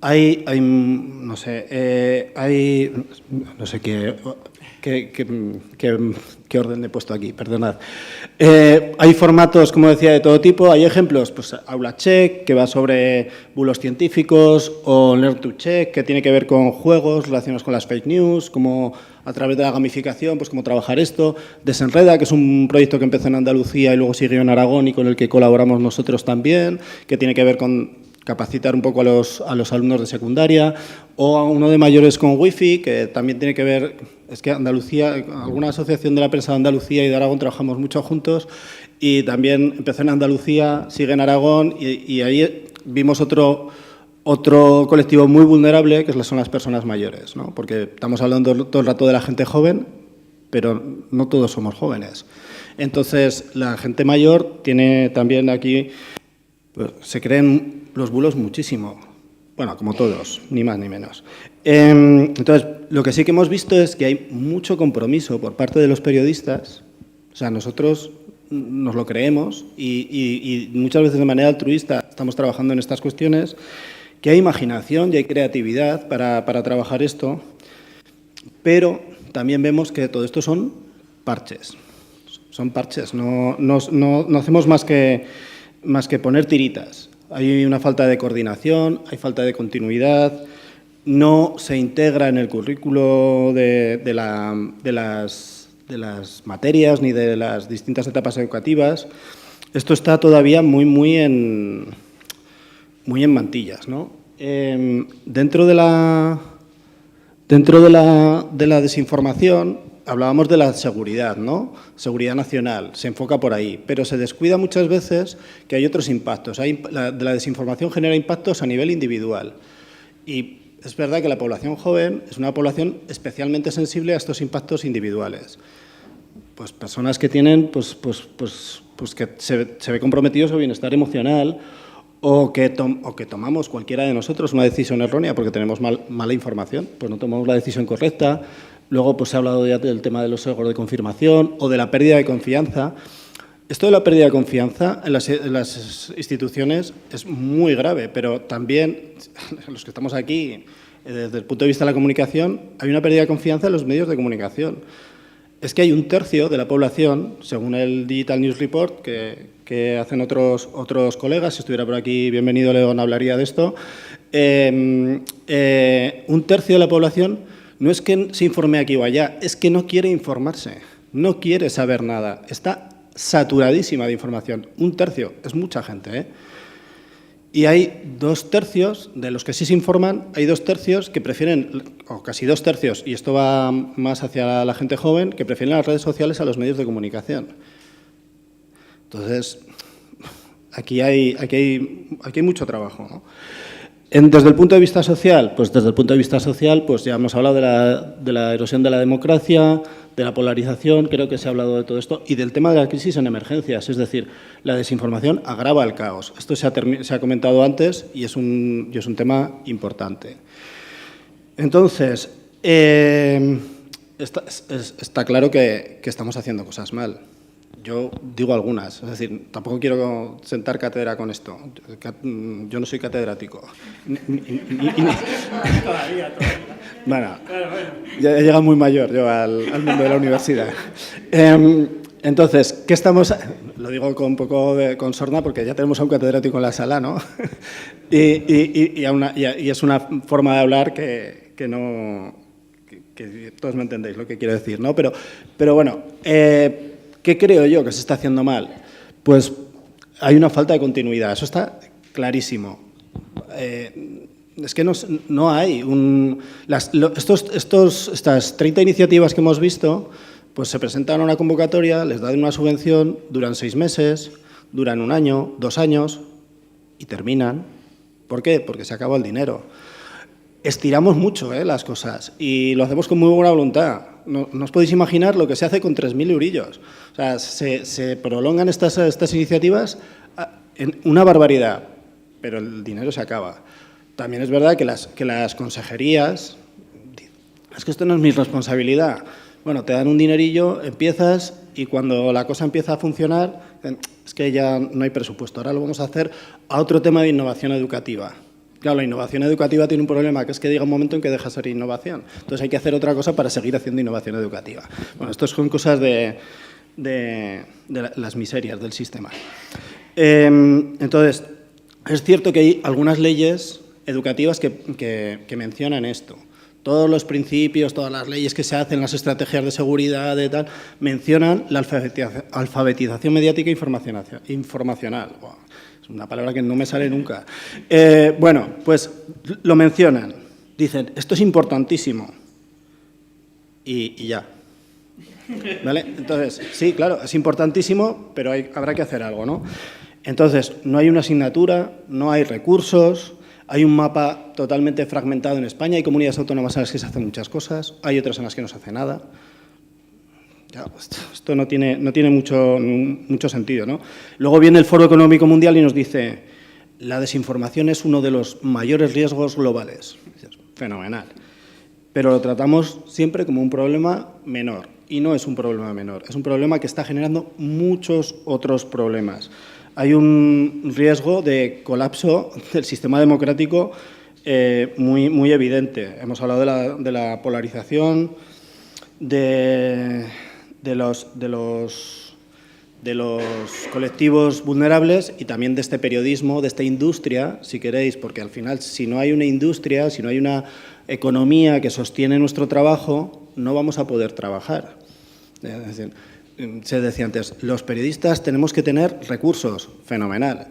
Hay no sé qué orden he puesto aquí, perdonad. Hay formatos, como decía, de todo tipo. Hay ejemplos, pues Aula Check, que va sobre bulos científicos, o Learn to Check, que tiene que ver con juegos relacionados con las fake news, como a través de la gamificación, pues cómo trabajar esto. Desenreda, que es un proyecto que empezó en Andalucía y luego siguió en Aragón y con el que colaboramos nosotros también, que tiene que ver con capacitar un poco a los alumnos de secundaria, o a uno de mayores con wifi, que también tiene que ver, es que Andalucía, alguna asociación de la prensa de Andalucía y de Aragón trabajamos mucho juntos, y también empezó en Andalucía, sigue en Aragón, y ahí vimos otro colectivo muy vulnerable, que son las personas mayores, ¿no? Porque estamos hablando todo el rato de la gente joven, pero no todos somos jóvenes. Entonces, la gente mayor tiene también aquí, pues, se creen los bulos muchísimo. Bueno, como todos, ni más ni menos. Entonces, lo que sí que hemos visto es que hay mucho compromiso por parte de los periodistas. O sea, nosotros nos lo creemos y muchas veces de manera altruista estamos trabajando en estas cuestiones, que hay imaginación y hay creatividad para trabajar esto, pero también vemos que todo esto son parches. Son parches, no hacemos más que poner tiritas. Hay una falta de coordinación, hay falta de continuidad, no se integra en el currículo de las materias ni de las distintas etapas educativas. Esto está todavía muy en mantillas, ¿no? Dentro de la desinformación hablábamos de la seguridad, ¿no? Seguridad nacional, se enfoca por ahí, pero se descuida muchas veces que hay otros impactos. La desinformación genera impactos a nivel individual y es verdad que la población joven es una población especialmente sensible a estos impactos individuales. Pues personas que tienen, pues que se ve comprometido su bienestar emocional o que tomamos cualquiera de nosotros una decisión errónea porque tenemos mala información, pues no tomamos la decisión correcta. Luego pues se ha hablado ya del tema de los sesgos de confirmación o de la pérdida de confianza. Esto de la pérdida de confianza en las instituciones es muy grave, pero también, los que estamos aquí, desde el punto de vista de la comunicación, hay una pérdida de confianza en los medios de comunicación. Es que hay 1/3 de la población, según el Digital News Report, que hacen otros colegas, si estuviera por aquí, bienvenido León, hablaría de esto, 1/3 de la población no es que se informe aquí o allá, es que no quiere informarse, no quiere saber nada, está saturadísima de información. 1/3, es mucha gente, ¿eh? Y hay 2/3 de los que sí se informan, hay 2/3 que prefieren, o casi 2/3, y esto va más hacia la gente joven, que prefieren las redes sociales a los medios de comunicación. Entonces, aquí hay mucho trabajo, ¿no? Desde el punto de vista social, pues ya hemos hablado de la erosión de la democracia, de la polarización, creo que se ha hablado de todo esto, y del tema de la crisis en emergencias, es decir, la desinformación agrava el caos. Esto se ha comentado antes y es un tema importante. Entonces, está claro que estamos haciendo cosas mal. Yo digo algunas, es decir, tampoco quiero sentar cátedra con esto. Yo no soy catedrático. Todavía. Bueno, ya he llegado muy mayor yo al mundo de la universidad. Entonces, ¿qué estamos...? Lo digo con un poco con sorna porque ya tenemos a un catedrático en la sala, ¿no? y es una forma de hablar que no que todos me entendéis lo que quiero decir, ¿no? Pero bueno, ¿qué creo yo que se está haciendo mal? Pues hay una falta de continuidad, eso está clarísimo. Es que no hay estas 30 iniciativas que hemos visto, pues se presentan a una convocatoria, les dan una subvención, duran 6 meses, duran 1 año, 2 años y terminan. ¿Por qué? Porque se acaba el dinero. Estiramos mucho las cosas y lo hacemos con muy buena voluntad. No os podéis imaginar lo que se hace con 3.000 eurillos. O sea, se prolongan estas iniciativas en una barbaridad, pero el dinero se acaba. También es verdad que las consejerías, es que esto no es mi responsabilidad. Bueno, te dan un dinerillo, empiezas y cuando la cosa empieza a funcionar, es que ya no hay presupuesto. Ahora lo vamos a hacer a otro tema de innovación educativa. Claro, la innovación educativa tiene un problema, que es que llega un momento en que deja de ser innovación. Entonces hay que hacer otra cosa para seguir haciendo innovación educativa. Bueno, esto son cosas de las miserias del sistema. Entonces, es cierto que hay algunas leyes educativas que mencionan esto. Todos los principios, todas las leyes que se hacen, las estrategias de seguridad, de tal, mencionan la alfabetización mediática e informacional. Wow, es una palabra que no me sale nunca. Bueno, pues lo mencionan. Dicen, esto es importantísimo. Y ya. ¿Vale? Entonces, sí, claro, es importantísimo, pero habrá que hacer algo, ¿no? Entonces, no hay una asignatura, no hay recursos. Hay un mapa totalmente fragmentado en España, hay comunidades autónomas en las que se hacen muchas cosas, hay otras en las que no se hace nada. Ya, esto no tiene mucho sentido, ¿no? Luego viene el Foro Económico Mundial y nos dice, la desinformación es uno de los mayores riesgos globales. Fenomenal. Pero lo tratamos siempre como un problema menor, y no es un problema menor, es un problema que está generando muchos otros problemas. Hay un riesgo de colapso del sistema democrático muy evidente. Hemos hablado de la polarización, de los colectivos vulnerables y también de este periodismo, de esta industria, si queréis, porque al final, si no hay una industria, si no hay una economía que sostiene nuestro trabajo, no vamos a poder trabajar. Es decir, se decía antes, los periodistas tenemos que tener recursos, fenomenal,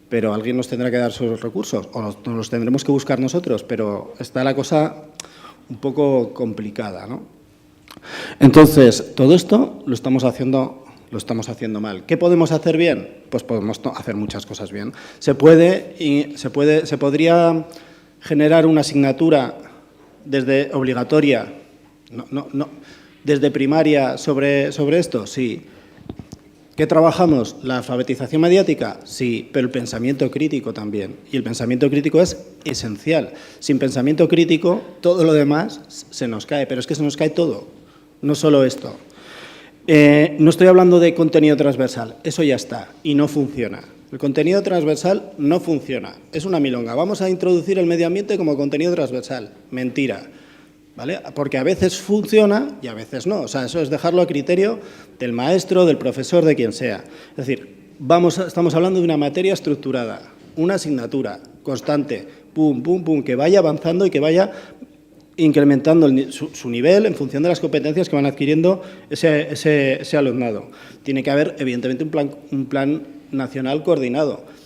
pero alguien nos tendrá que dar esos recursos o nos los tendremos que buscar nosotros, pero está la cosa un poco complicada, ¿no? Entonces, todo esto lo estamos haciendo mal. ¿Qué podemos hacer bien? Pues podemos hacer muchas cosas bien. Se podría generar una asignatura desde obligatoria, desde primaria sobre esto, sí. ¿Qué trabajamos? ¿La alfabetización mediática? Sí, pero el pensamiento crítico también. Y el pensamiento crítico es esencial. Sin pensamiento crítico, todo lo demás se nos cae, pero es que se nos cae todo, no solo esto. No estoy hablando de contenido transversal, eso ya está y no funciona. El contenido transversal no funciona, es una milonga. Vamos a introducir el medio ambiente como contenido transversal. Mentira. ¿Vale? Porque a veces funciona y a veces no. O sea, eso es dejarlo a criterio del maestro, del profesor, de quien sea. Es decir, estamos hablando de una materia estructurada, una asignatura constante, pum, pum, pum, que vaya avanzando y que vaya incrementando su nivel en función de las competencias que van adquiriendo ese alumnado. Tiene que haber, evidentemente, un plan nacional coordinado.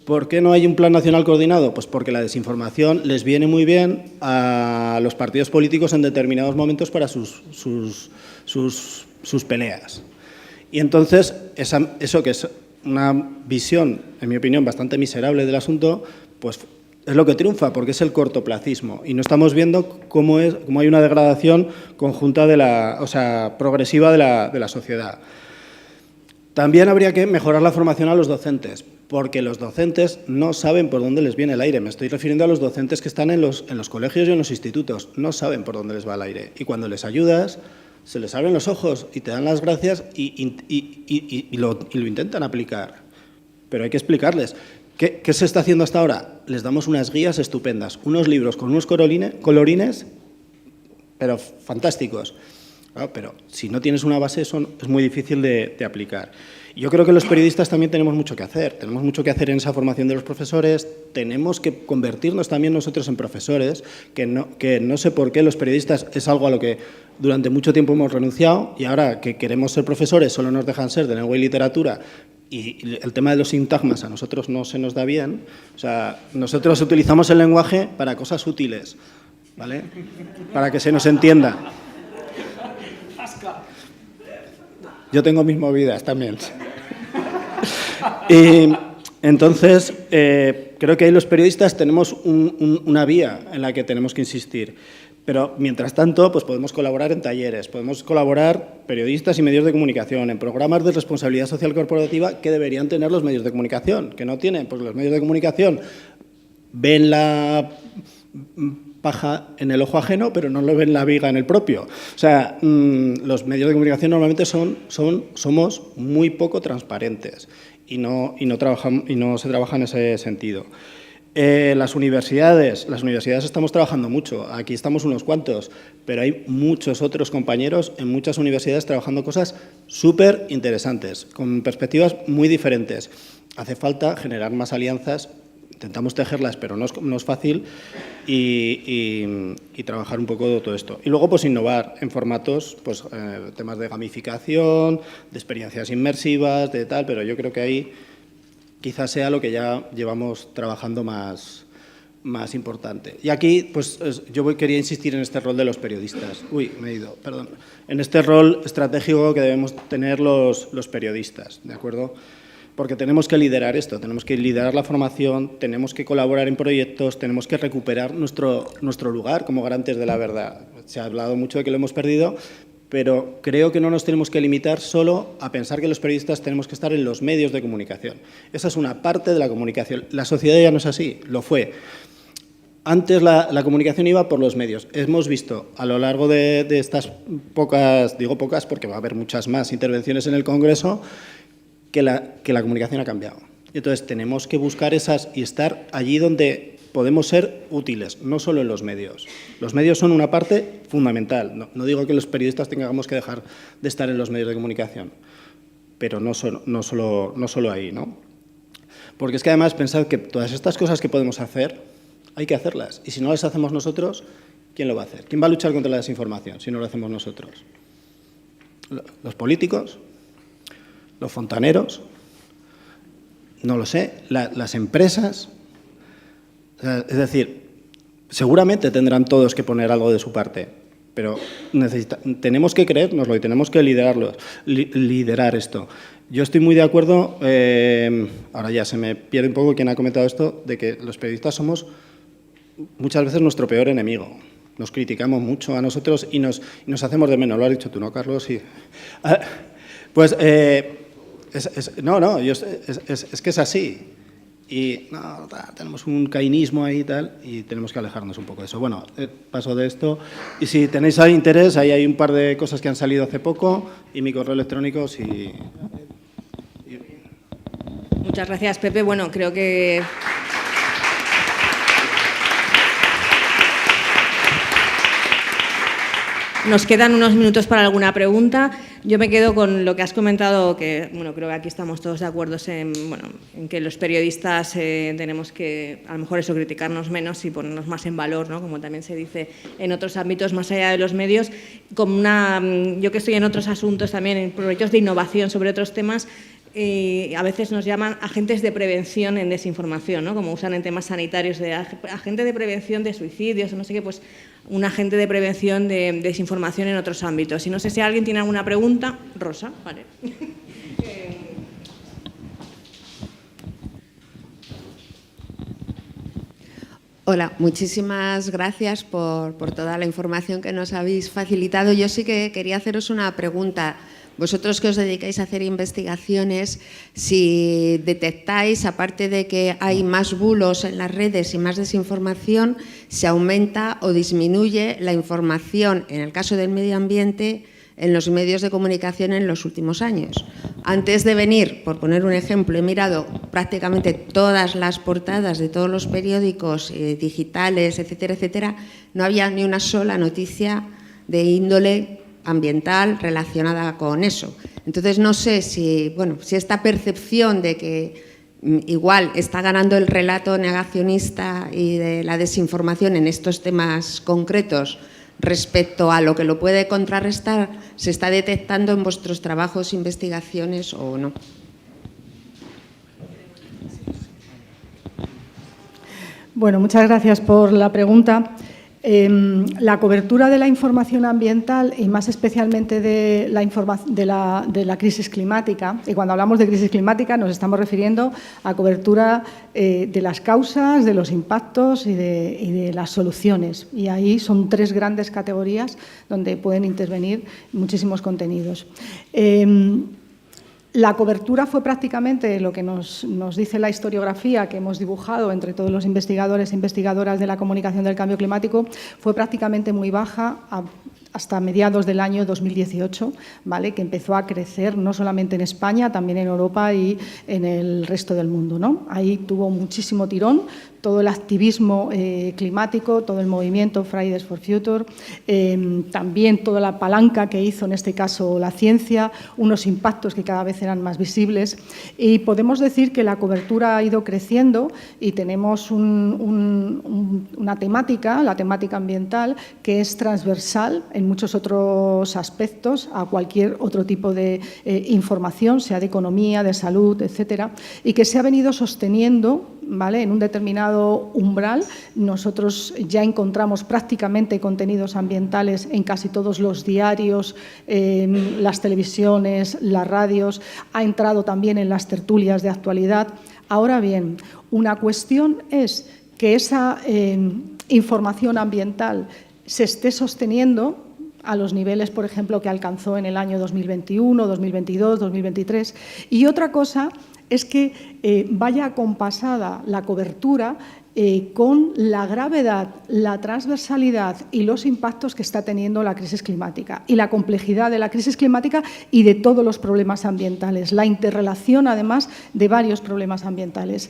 ¿Por qué no hay un plan nacional coordinado? Pues porque la desinformación les viene muy bien a los partidos políticos en determinados momentos para sus peleas. Y entonces, eso que es una visión, en mi opinión, bastante miserable del asunto, pues es lo que triunfa, porque es el cortoplacismo. Y no estamos viendo cómo hay una degradación conjunta progresiva de la sociedad. También habría que mejorar la formación a los docentes, porque los docentes no saben por dónde les viene el aire. Me estoy refiriendo a los docentes que están en los colegios y en los institutos. No saben por dónde les va el aire. Y cuando les ayudas, se les abren los ojos y te dan las gracias y lo intentan aplicar. Pero hay que explicarles. ¿Qué se está haciendo hasta ahora? Les damos unas guías estupendas, unos libros con unos colorines, pero fantásticos. Claro, pero si no tienes una base, eso es muy difícil de aplicar. Yo creo que los periodistas también tenemos mucho que hacer. Tenemos mucho que hacer en esa formación de los profesores. Tenemos que convertirnos también nosotros en profesores, que no sé por qué los periodistas es algo a lo que durante mucho tiempo hemos renunciado y ahora que queremos ser profesores solo nos dejan ser de lengua y literatura y el tema de los sintagmas a nosotros no se nos da bien. O sea, nosotros utilizamos el lenguaje para cosas útiles, ¿vale? Para que se nos entienda. Yo tengo mis movidas también. Y entonces, creo que ahí los periodistas tenemos una vía en la que tenemos que insistir. Pero, mientras tanto, pues podemos colaborar en talleres, podemos colaborar periodistas y medios de comunicación, en programas de responsabilidad social corporativa que deberían tener los medios de comunicación, que no tienen. Pues los medios de comunicación ven la paja en el ojo ajeno, pero no lo ven la viga en el propio. O sea, los medios de comunicación normalmente somos muy poco transparentes y no se trabaja en ese sentido. Las universidades estamos trabajando mucho, aquí estamos unos cuantos, pero hay muchos otros compañeros en muchas universidades trabajando cosas súper interesantes, con perspectivas muy diferentes. Hace falta generar más alianzas. Intentamos tejerlas, pero no es fácil, y trabajar un poco de todo esto. Y luego, pues, innovar en formatos, pues, temas de gamificación, de experiencias inmersivas, de tal, pero yo creo que ahí quizás sea lo que ya llevamos trabajando más importante. Y aquí, pues, quería insistir en este rol de los periodistas. Uy, me he ido, perdón. En este rol estratégico que debemos tener los periodistas, ¿de acuerdo? Porque tenemos que liderar esto, tenemos que liderar la formación, tenemos que colaborar en proyectos, tenemos que recuperar nuestro lugar como garantes de la verdad. Se ha hablado mucho de que lo hemos perdido, pero creo que no nos tenemos que limitar solo a pensar que los periodistas tenemos que estar en los medios de comunicación. Esa es una parte de la comunicación. La sociedad ya no es así, lo fue. Antes la comunicación iba por los medios. Hemos visto a lo largo de estas pocas, digo pocas porque va a haber muchas más intervenciones en el Congreso, que la comunicación ha cambiado. Y entonces tenemos que buscar esas y estar allí donde podemos ser útiles, no solo en los medios. Los medios son una parte fundamental. No digo que los periodistas tengamos que dejar de estar en los medios de comunicación, pero no solo ahí, ¿no? Porque es que además pensad que todas estas cosas que podemos hacer, hay que hacerlas. Y si no las hacemos nosotros, ¿quién lo va a hacer? ¿Quién va a luchar contra la desinformación si no lo hacemos nosotros? ¿Los políticos? ¿Los fontaneros? No lo sé. ¿Las empresas? Es decir, seguramente tendrán todos que poner algo de su parte, pero tenemos que creérnoslo y tenemos que liderar esto. Yo estoy muy de acuerdo, ahora ya se me pierde un poco quien ha comentado esto, de que los periodistas somos muchas veces nuestro peor enemigo. Nos criticamos mucho a nosotros y nos hacemos de menos. Lo has dicho tú, ¿no, Carlos? Sí. Pues... es que es así. Y tenemos un cainismo ahí y tal, y tenemos que alejarnos un poco de eso. Bueno, paso de esto. Y si tenéis interés, ahí hay un par de cosas que han salido hace poco, y mi correo electrónico, si... Muchas gracias, Pepe. Bueno, creo que... Nos quedan unos minutos para alguna pregunta. Yo me quedo con lo que has comentado, que bueno, creo que aquí estamos todos de acuerdo en que los periodistas tenemos que, a lo mejor eso, criticarnos menos y ponernos más en valor, ¿no? Como también se dice en otros ámbitos más allá de los medios. Yo que estoy en otros asuntos también, en proyectos de innovación sobre otros temas, a veces nos llaman agentes de prevención en desinformación, ¿no? Como usan en temas sanitarios, de agente de prevención de suicidios o no sé qué, pues un agente de prevención de desinformación en otros ámbitos. Y no sé si alguien tiene alguna pregunta. Rosa, vale. Hola, muchísimas gracias por toda la información que nos habéis facilitado. Yo sí que quería haceros una pregunta. Vosotros que os dedicáis a hacer investigaciones, si detectáis, aparte de que hay más bulos en las redes y más desinformación, se aumenta o disminuye la información, en el caso del medio ambiente, en los medios de comunicación en los últimos años. Antes de venir, por poner un ejemplo, he mirado prácticamente todas las portadas de todos los periódicos digitales, etcétera, etcétera, no había ni una sola noticia de índole ambiental relacionada con eso. Entonces, no sé si esta percepción de que igual está ganando el relato negacionista y de la desinformación en estos temas concretos respecto a lo que lo puede contrarrestar, se está detectando en vuestros trabajos, investigaciones o no. Bueno, muchas gracias por la pregunta. La cobertura de la información ambiental y más especialmente de la crisis climática, y cuando hablamos de crisis climática nos estamos refiriendo a cobertura de las causas, de los impactos y de las soluciones. Y ahí son 3 grandes categorías donde pueden intervenir muchísimos contenidos. La cobertura fue prácticamente lo que nos dice la historiografía que hemos dibujado entre todos los investigadores e investigadoras de la comunicación del cambio climático, fue prácticamente muy baja hasta mediados del año 2018, ¿vale? Que empezó a crecer no solamente en España, también en Europa y en el resto del mundo, ¿no? Ahí tuvo muchísimo tirón todo el activismo climático, todo el movimiento Fridays for Future, también toda la palanca que hizo en este caso la ciencia, unos impactos que cada vez eran más visibles, y podemos decir que la cobertura ha ido creciendo y tenemos una temática, la temática ambiental, que es transversal en muchos otros aspectos a cualquier otro tipo de información, sea de economía, de salud, etcétera, y que se ha venido sosteniendo, ¿vale? En un determinado umbral. Nosotros ya encontramos prácticamente contenidos ambientales en casi todos los diarios, las televisiones, las radios, ha entrado también en las tertulias de actualidad. Ahora bien, una cuestión es que esa información ambiental se esté sosteniendo a los niveles, por ejemplo, que alcanzó en el año 2021, 2022, 2023, y otra cosa es que vaya acompasada la cobertura con la gravedad, la transversalidad y los impactos que está teniendo la crisis climática y la complejidad de la crisis climática y de todos los problemas ambientales, la interrelación, además, de varios problemas ambientales.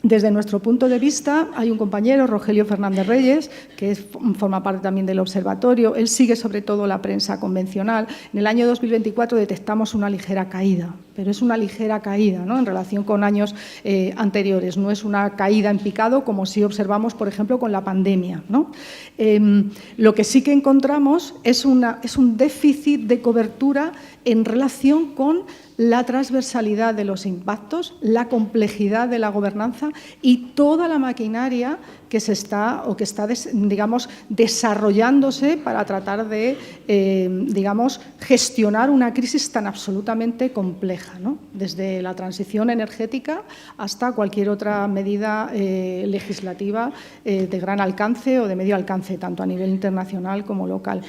Desde nuestro punto de vista, hay un compañero, Rogelio Fernández Reyes, que forma parte también del observatorio. Él sigue sobre todo la prensa convencional. En el año 2024 detectamos una ligera caída, pero es una ligera caída, ¿no?, en relación con años anteriores. No es una caída en picado como sí observamos, por ejemplo, con la pandemia, ¿no? Lo que sí que encontramos es un déficit de cobertura en relación con la transversalidad de los impactos, la complejidad de la gobernanza y toda la maquinaria que se está digamos, desarrollándose para tratar de, digamos, gestionar una crisis tan absolutamente compleja, ¿no? Desde la transición energética hasta cualquier otra medida legislativa de gran alcance o de medio alcance, tanto a nivel internacional como local.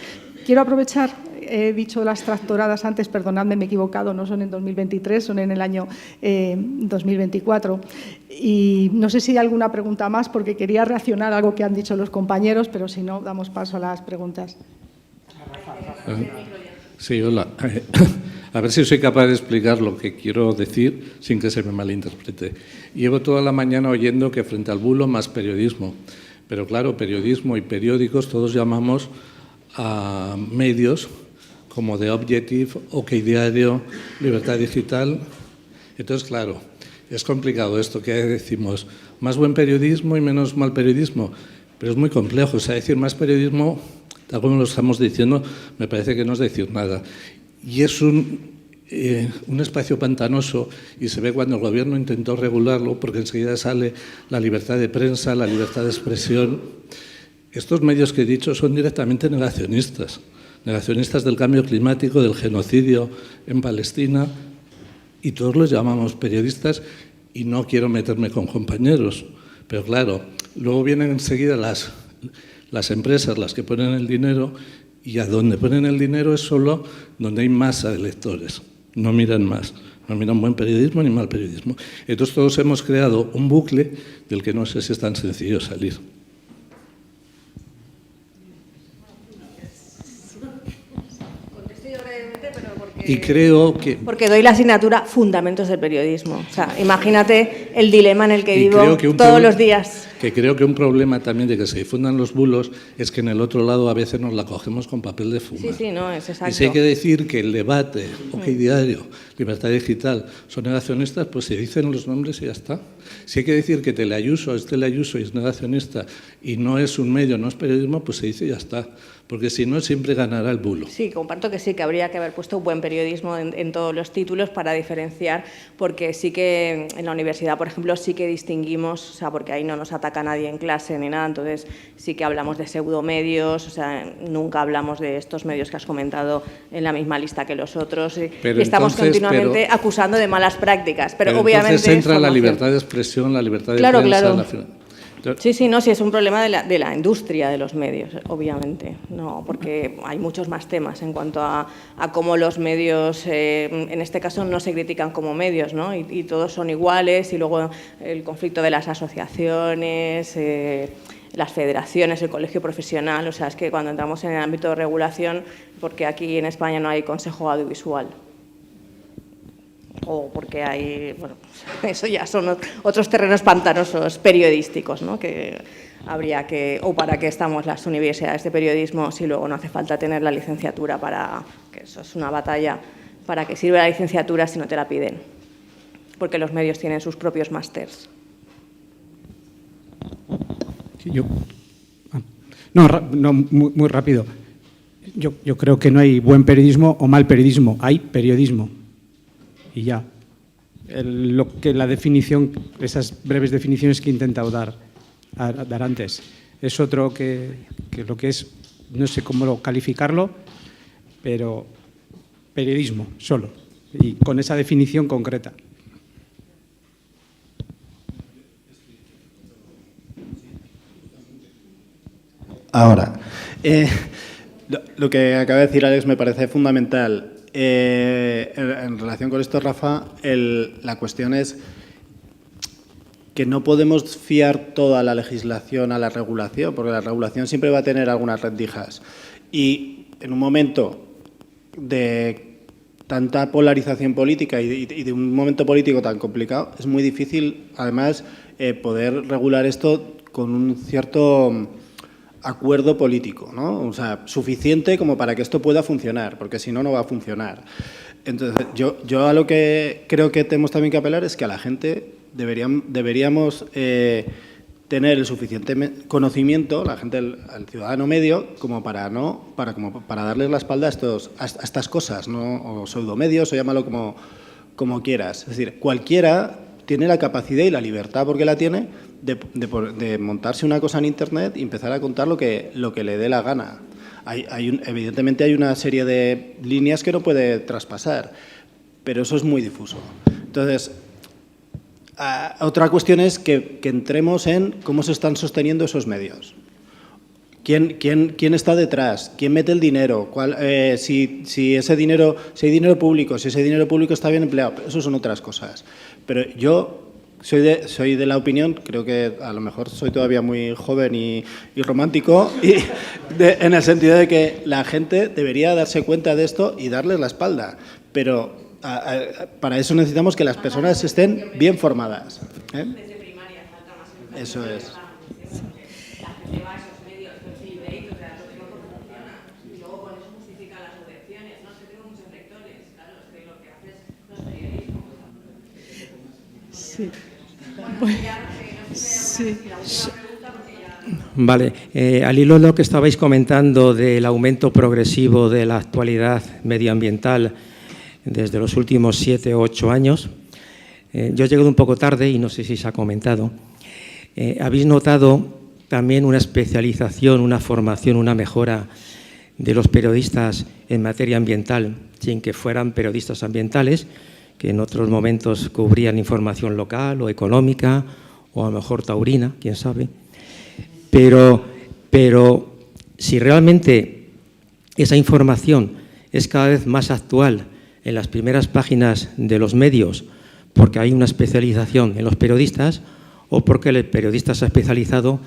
Quiero aprovechar, he dicho las tractoradas antes, perdonadme, me he equivocado, no son en 2023, son en el año 2024. Y no sé si hay alguna pregunta más, porque quería reaccionar a algo que han dicho los compañeros, pero si no, damos paso a las preguntas. Sí, hola. A ver si soy capaz de explicar lo que quiero decir sin que se me malinterprete. Llevo toda la mañana oyendo que frente al bulo más periodismo. Pero claro, periodismo y periódicos todos llamamos a medios como The Objective, OK Diario, Libertad Digital. Entonces, claro, es complicado esto que decimos, más buen periodismo y menos mal periodismo, pero es muy complejo. O sea, decir más periodismo, tal como lo estamos diciendo, me parece que no es decir nada. Y es un espacio pantanoso, y se ve cuando el gobierno intentó regularlo, porque enseguida sale la libertad de prensa, la libertad de expresión. Estos medios que he dicho son directamente negacionistas del cambio climático, del genocidio en Palestina, y todos los llamamos periodistas, y no quiero meterme con compañeros, pero claro, luego vienen enseguida las empresas, las que ponen el dinero, y a donde ponen el dinero es solo donde hay masa de lectores, no miran más. No miran buen periodismo ni mal periodismo. Entonces todos hemos creado un bucle del que no sé si es tan sencillo salir. Y creo que... Porque doy la asignatura Fundamentos del Periodismo. O sea, imagínate el dilema en el que vivo todos los días. que creo que un problema también de que se difundan los bulos es que en el otro lado a veces nos la cogemos con papel de fumar. Sí, sí, no, es exacto. Y si hay que decir que el debate, OK Diario, Libertad Digital, son negacionistas, pues se dicen los nombres y ya está. Si hay que decir que Teleayuso es Teleayuso y es negacionista y no es un medio, no es periodismo, pues se dice y ya está. Porque si no, siempre ganará el bulo. Sí, comparto que sí, que habría que haber puesto buen periodismo en todos los títulos para diferenciar, porque sí que en la universidad, por ejemplo, sí que distinguimos, o sea, porque ahí no nos ataca nadie en clase ni nada, entonces sí que hablamos de pseudomedios, o sea, nunca hablamos de estos medios que has comentado en la misma lista que los otros, y estamos continuamente acusando de malas prácticas, pero obviamente... Entonces entra la libertad de expresión, la libertad de prensa... Claro. Sí, sí, no, sí, es un problema de la industria de los medios, obviamente, no, porque hay muchos más temas en cuanto a cómo los medios, en este caso, no se critican como medios, ¿no? Y todos son iguales, y luego el conflicto de las asociaciones, las federaciones, el colegio profesional, o sea, es que cuando entramos en el ámbito de regulación, porque aquí en España no hay consejo audiovisual, o porque hay, bueno, eso ya son otros terrenos pantanosos periodísticos, ¿no? Que habría que, o para qué estamos las universidades de periodismo si luego no hace falta tener la licenciatura para, que eso es una batalla, para qué sirve la licenciatura si no te la piden, porque los medios tienen sus propios másters. No, muy rápido. Yo creo que no hay buen periodismo o mal periodismo, hay periodismo. Y ya. La definición, esas breves definiciones que he intentado dar antes, es otro que lo que es, no sé cómo calificarlo, pero periodismo solo, y con esa definición concreta. Ahora, lo que acaba de decir Alex me parece fundamental. En relación con esto, Rafa, la cuestión es que no podemos fiar toda la legislación a la regulación, porque la regulación siempre va a tener algunas rendijas. Y en un momento de tanta polarización política y de un momento político tan complicado, es muy difícil, además, poder regular esto con un cierto acuerdo político, ¿no? O sea, suficiente como para que esto pueda funcionar, porque si no, no va a funcionar. Entonces, yo a lo que creo que tenemos también que apelar es que a la gente deberíamos tener el suficiente conocimiento, la gente, al ciudadano medio, como para darles la espalda a estas cosas, ¿no? O pseudomedios, o llámalo como quieras. Es decir, cualquiera tiene la capacidad y la libertad, porque la tiene, de montarse una cosa en Internet y empezar a contar lo que le dé la gana. Evidentemente hay una serie de líneas que no puede traspasar, pero eso es muy difuso. Entonces, otra cuestión es que entremos en cómo se están sosteniendo esos medios. ¿Quién está detrás? ¿Quién mete el dinero? Si hay dinero público, si ese dinero público está bien empleado. Eso son otras cosas. Pero yo soy de la opinión, creo que a lo mejor soy todavía muy joven y romántico, en el sentido de que la gente debería darse cuenta de esto y darles la espalda. Pero para eso necesitamos que las personas estén bien formadas. Desde primaria falta más. Eso es. Sí. Vale, al hilo de lo que estabais comentando del aumento progresivo de la actualidad medioambiental desde los últimos 7 o 8 años, yo he llegado un poco tarde y no sé si se ha comentado. ¿Habéis notado también una especialización, una formación, una mejora de los periodistas en materia ambiental, sin que fueran periodistas ambientales, que en otros momentos cubrían información local o económica o a lo mejor taurina, quién sabe? Pero si realmente esa información es cada vez más actual en las primeras páginas de los medios porque hay una especialización en los periodistas o porque el periodista se ha especializado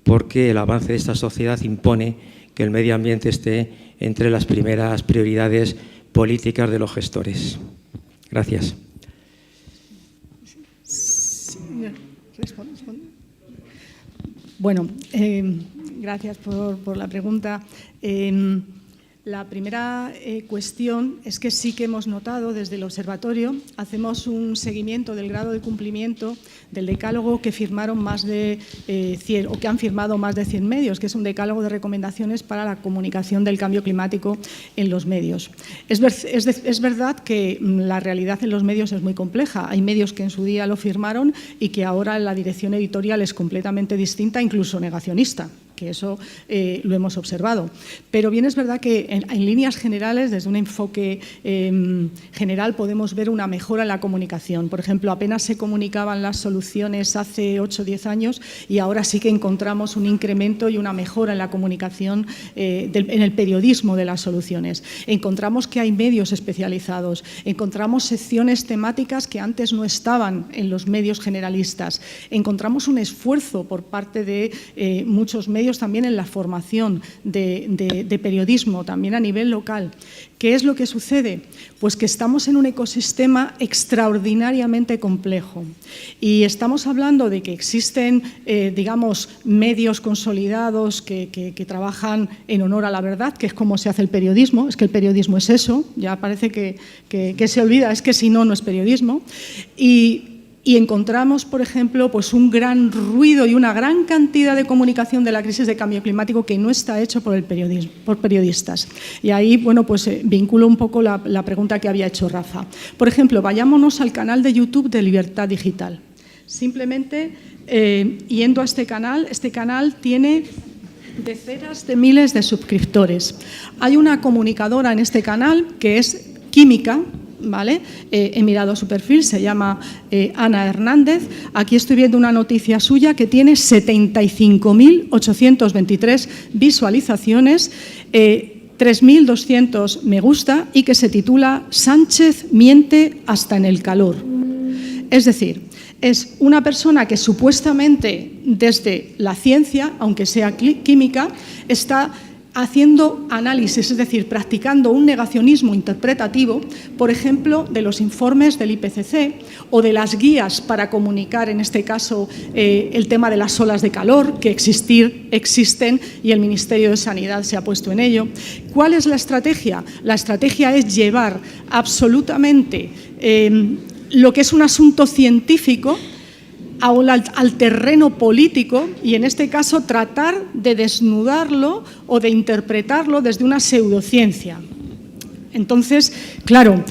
porque el avance de esta sociedad impone que el medio ambiente esté entre las primeras prioridades políticas de los gestores. Gracias. Bueno, gracias por la pregunta. La primera cuestión es que sí que hemos notado desde el observatorio, hacemos un seguimiento del grado de cumplimiento del decálogo que firmaron más de 100, o que han firmado más de 100 medios, que es un decálogo de recomendaciones para la comunicación del cambio climático en los medios. Es verdad que la realidad en los medios es muy compleja. Hay medios que en su día lo firmaron y que ahora la dirección editorial es completamente distinta, incluso negacionista, que eso lo hemos observado. Pero bien es verdad que en líneas generales, desde un enfoque general, podemos ver una mejora en la comunicación. Por ejemplo, apenas se comunicaban las soluciones hace 8 o 10 años y ahora sí que encontramos un incremento y una mejora en la comunicación, en el periodismo de las soluciones. Encontramos que hay medios especializados, encontramos secciones temáticas que antes no estaban en los medios generalistas, encontramos un esfuerzo por parte de muchos medios también en la formación de periodismo, también a nivel local. ¿Qué es lo que sucede? Pues que estamos en un ecosistema extraordinariamente complejo y estamos hablando de que existen, digamos, medios consolidados que trabajan en honor a la verdad, que es como se hace el periodismo. Es que el periodismo es eso, ya parece que se olvida, es que si no, no es periodismo. Y encontramos, por ejemplo, pues un gran ruido y una gran cantidad de comunicación de la crisis de cambio climático que no está hecho por periodistas. Y ahí, bueno, pues vinculo un poco la pregunta que había hecho Rafa. Por ejemplo, vayámonos al canal de YouTube de Libertad Digital. Simplemente yendo a este canal tiene decenas de miles de suscriptores. Hay una comunicadora en este canal que es química, ¿vale? He mirado su perfil, se llama Ana Hernández. Aquí estoy viendo una noticia suya que tiene 75.823 visualizaciones, 3.200 me gusta y que se titula «Sánchez miente hasta en el calor». Es decir, es una persona que supuestamente desde la ciencia, aunque sea química, está haciendo análisis, es decir, practicando un negacionismo interpretativo, por ejemplo, de los informes del IPCC o de las guías para comunicar, en este caso, el tema de las olas de calor, que existen y el Ministerio de Sanidad se ha puesto en ello. ¿Cuál es la estrategia? La estrategia es llevar absolutamente lo que es un asunto científico al terreno político y, en este caso, tratar de desnudarlo o de interpretarlo desde una pseudociencia. Entonces, claro,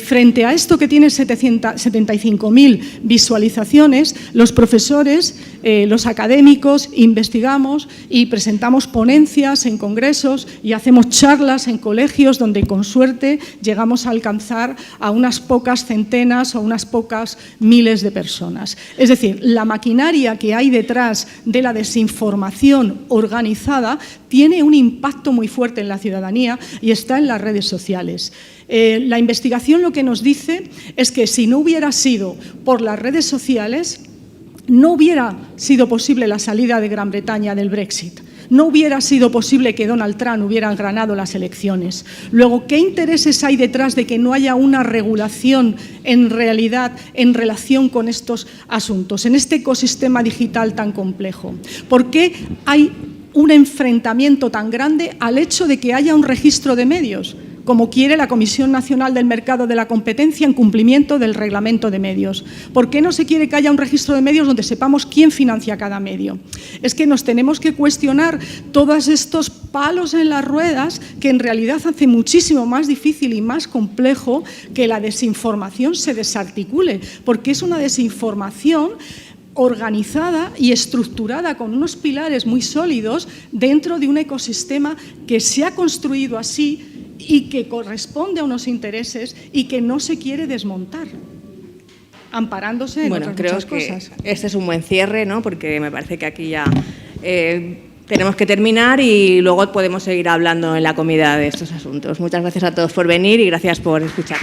frente a esto que tiene 75.000 visualizaciones, los profesores, los académicos, investigamos y presentamos ponencias en congresos y hacemos charlas en colegios donde, con suerte, llegamos a alcanzar a unas pocas centenas o unas pocas miles de personas. Es decir, la maquinaria que hay detrás de la desinformación organizada tiene un impacto muy fuerte en la ciudadanía y está en las redes sociales. La investigación lo que nos dice es que si no hubiera sido por las redes sociales, no hubiera sido posible la salida de Gran Bretaña del Brexit. No hubiera sido posible que Donald Trump hubiera ganado las elecciones. Luego, ¿qué intereses hay detrás de que no haya una regulación en realidad en relación con estos asuntos, en este ecosistema digital tan complejo? ¿Por qué hay un enfrentamiento tan grande al hecho de que haya un registro de medios, como quiere la Comisión Nacional del Mercado de la Competencia en cumplimiento del Reglamento de Medios? ¿Por qué no se quiere que haya un registro de medios donde sepamos quién financia cada medio? Es que nos tenemos que cuestionar todos estos palos en las ruedas que en realidad hace muchísimo más difícil y más complejo que la desinformación se desarticule, porque es una desinformación organizada y estructurada con unos pilares muy sólidos dentro de un ecosistema que se ha construido así y que corresponde a unos intereses y que no se quiere desmontar, amparándose en otras muchas cosas. Este es un buen cierre, ¿no? Porque me parece que aquí ya tenemos que terminar y luego podemos seguir hablando en la comida de estos asuntos. Muchas gracias a todos por venir y gracias por escuchar.